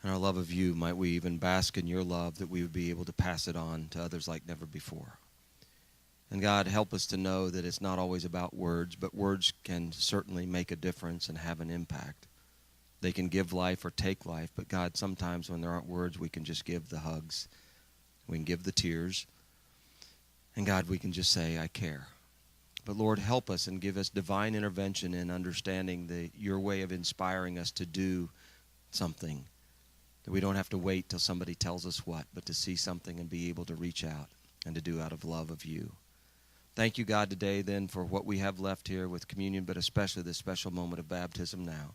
and our love of you. Might we even bask in your love, that we would be able to pass it on to others like never before. And God, help us to know that it's not always about words, but words can certainly make a difference and have an impact. They can give life or take life, but God, sometimes when there aren't words, we can just give the hugs. We can give the tears. And God, we can just say, I care. But Lord, help us and give us divine intervention in understanding your way of inspiring us to do something. That we don't have to wait till somebody tells us what, but to see something and be able to reach out and to do out of love of you. Thank you, God, today then for what we have left here with communion, but especially this special moment of baptism now.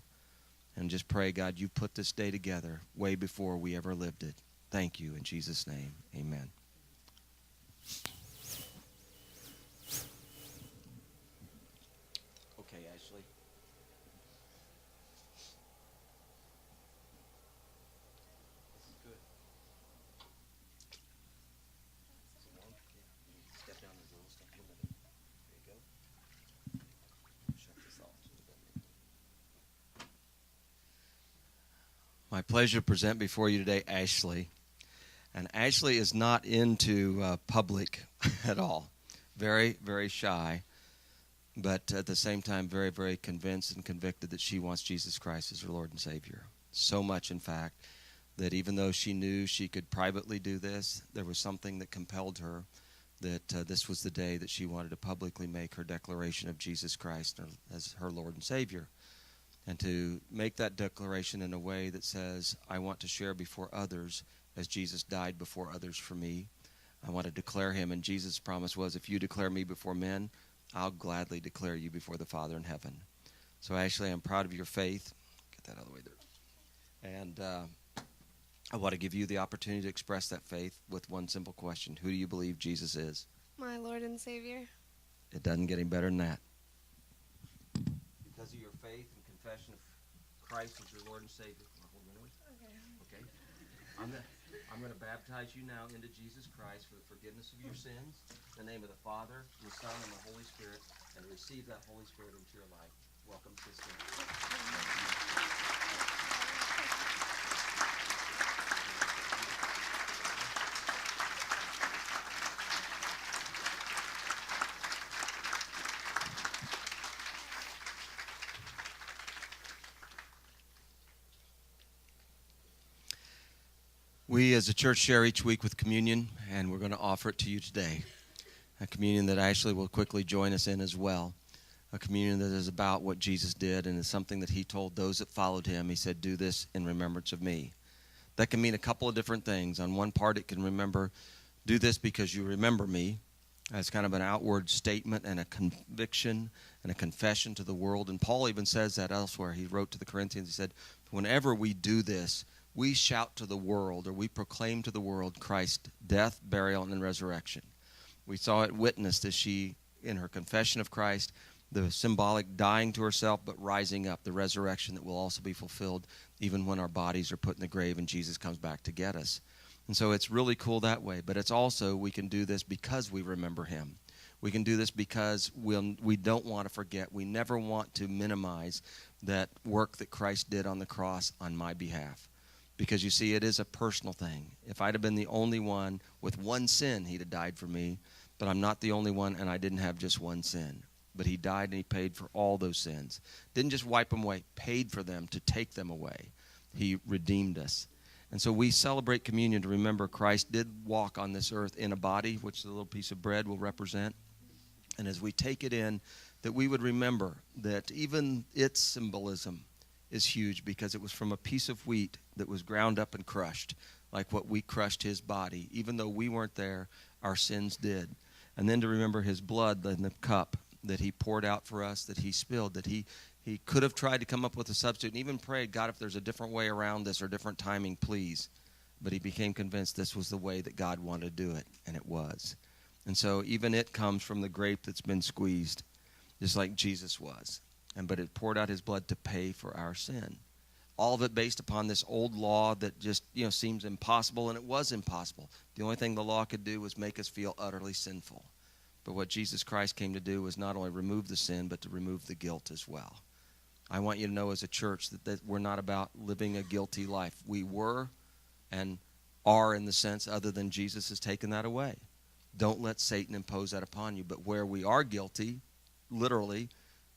And just pray, God, you put this day together way before we ever lived it. Thank you. In Jesus' name, amen. Okay, Ashley. This is good. Step down the little step in a minute. There you go. Shut this off. My pleasure to present before you today Ashley. And Ashley is not into public at all. Very, very shy. But at the same time, very, very convinced and convicted that she wants Jesus Christ as her Lord and Savior. So much, in fact, that even though she knew she could privately do this, there was something that compelled her that this was the day that she wanted to publicly make her declaration of Jesus Christ as her Lord and Savior. And to make that declaration in a way that says, I want to share before others as Jesus died before others for me. I want to declare him, and Jesus' promise was, if you declare me before men, I'll gladly declare you before the Father in heaven. So Ashley, I'm proud of your faith. Get that out of the way there. And I want to give you the opportunity to express that faith with one simple question. Who do you believe Jesus is? My Lord and Savior. It doesn't get any better than that. Because of your faith and confession of Christ as your Lord and Savior. Okay. I'm going to baptize you now into Jesus Christ for the forgiveness of your sins, in the name of the Father, the Son, and the Holy Spirit, and to receive that Holy Spirit into your life. Welcome, sister. We as a church share each week with communion, and we're going to offer it to you today. a communion that Ashley will quickly join us in as well, a communion that is about what Jesus did and is something that he told those that followed him. He said, do this in remembrance of me. That can mean a couple of different things. On one part, it can remember, do this because you remember me. As kind of an outward statement and a conviction and a confession to the world. And Paul even says that elsewhere. He wrote to the Corinthians, he said, whenever we do this, we shout to the world, or we proclaim to the world Christ's death, burial, and resurrection. We saw it witnessed as she, in her confession of Christ, the symbolic dying to herself but rising up, the resurrection that will also be fulfilled even when our bodies are put in the grave and Jesus comes back to get us. And so it's really cool that way, but it's also we can do this because we remember him. We can do this because we don't want to forget. We never want to minimize that work that Christ did on the cross on my behalf. Because you see, it is a personal thing. If I'd have been the only one with one sin, he'd have died for me. But I'm not the only one, and I didn't have just one sin. But he died and he paid for all those sins. Didn't just wipe them away, paid for them to take them away. He redeemed us. And so we celebrate communion to remember Christ did walk on this earth in a body, which the little piece of bread will represent. And as we take it in, that we would remember that even its symbolism is huge because it was from a piece of wheat that was ground up and crushed, like what we crushed his body. Even though we weren't there, our sins did. And then to remember his blood in the cup that he poured out for us, that he spilled, that he could have tried to come up with a substitute and even prayed, God, if there's a different way around this or different timing, please. But he became convinced this was the way that God wanted to do it, and it was. And so even it comes from the grape that's been squeezed, just like Jesus was. But it poured out his blood to pay for our sin. All of it based upon this old law that just seems impossible, and it was impossible. The only thing the law could do was make us feel utterly sinful. But what Jesus Christ came to do was not only remove the sin, but to remove the guilt as well. I want you to know as a church that we're not about living a guilty life. We were and are in the sense other than Jesus has taken that away. Don't let Satan impose that upon you. But where we are guilty, literally,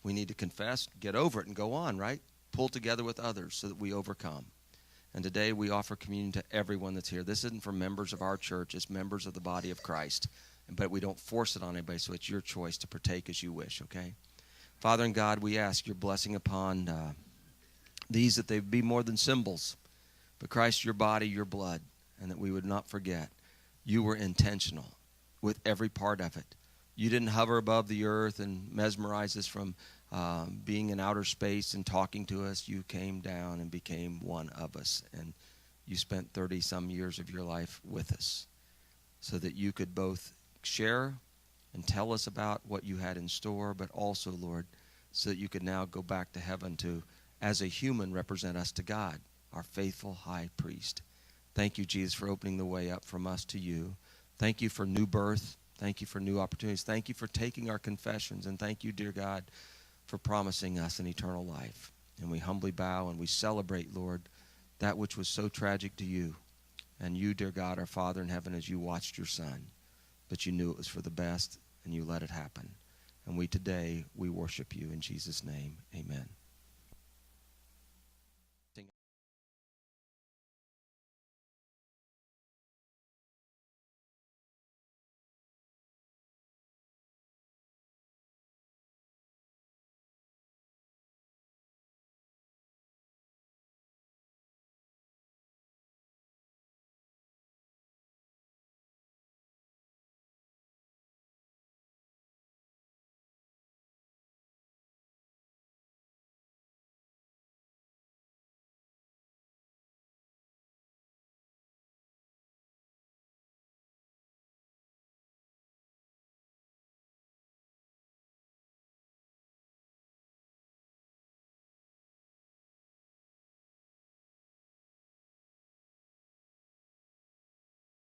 we need to confess, get over it, and go on, right? Pull together with others so that we overcome. And today we offer communion to everyone that's here. This isn't for members of our church. It's members of the body of Christ. But we don't force it on anybody, so it's your choice to partake as you wish, okay? Father and God, we ask your blessing upon these, that they be more than symbols. But Christ, your body, your blood, and that we would not forget you were intentional with every part of it. You didn't hover above the earth and mesmerize us from being in outer space and talking to us. You came down and became one of us, and you spent 30-some years of your life with us so that you could both share and tell us about what you had in store, but also, Lord, so that you could now go back to heaven to, as a human, represent us to God, our faithful high priest. Thank you, Jesus, for opening the way up from us to you. Thank you for new birth. Thank you for new opportunities. Thank you for taking our confessions. And thank you, dear God, for promising us an eternal life. And we humbly bow and we celebrate, Lord, that which was so tragic to you. And you, dear God, our Father in heaven, as you watched your Son. But you knew it was for the best, and you let it happen. And we today, we worship you in Jesus' name. Amen.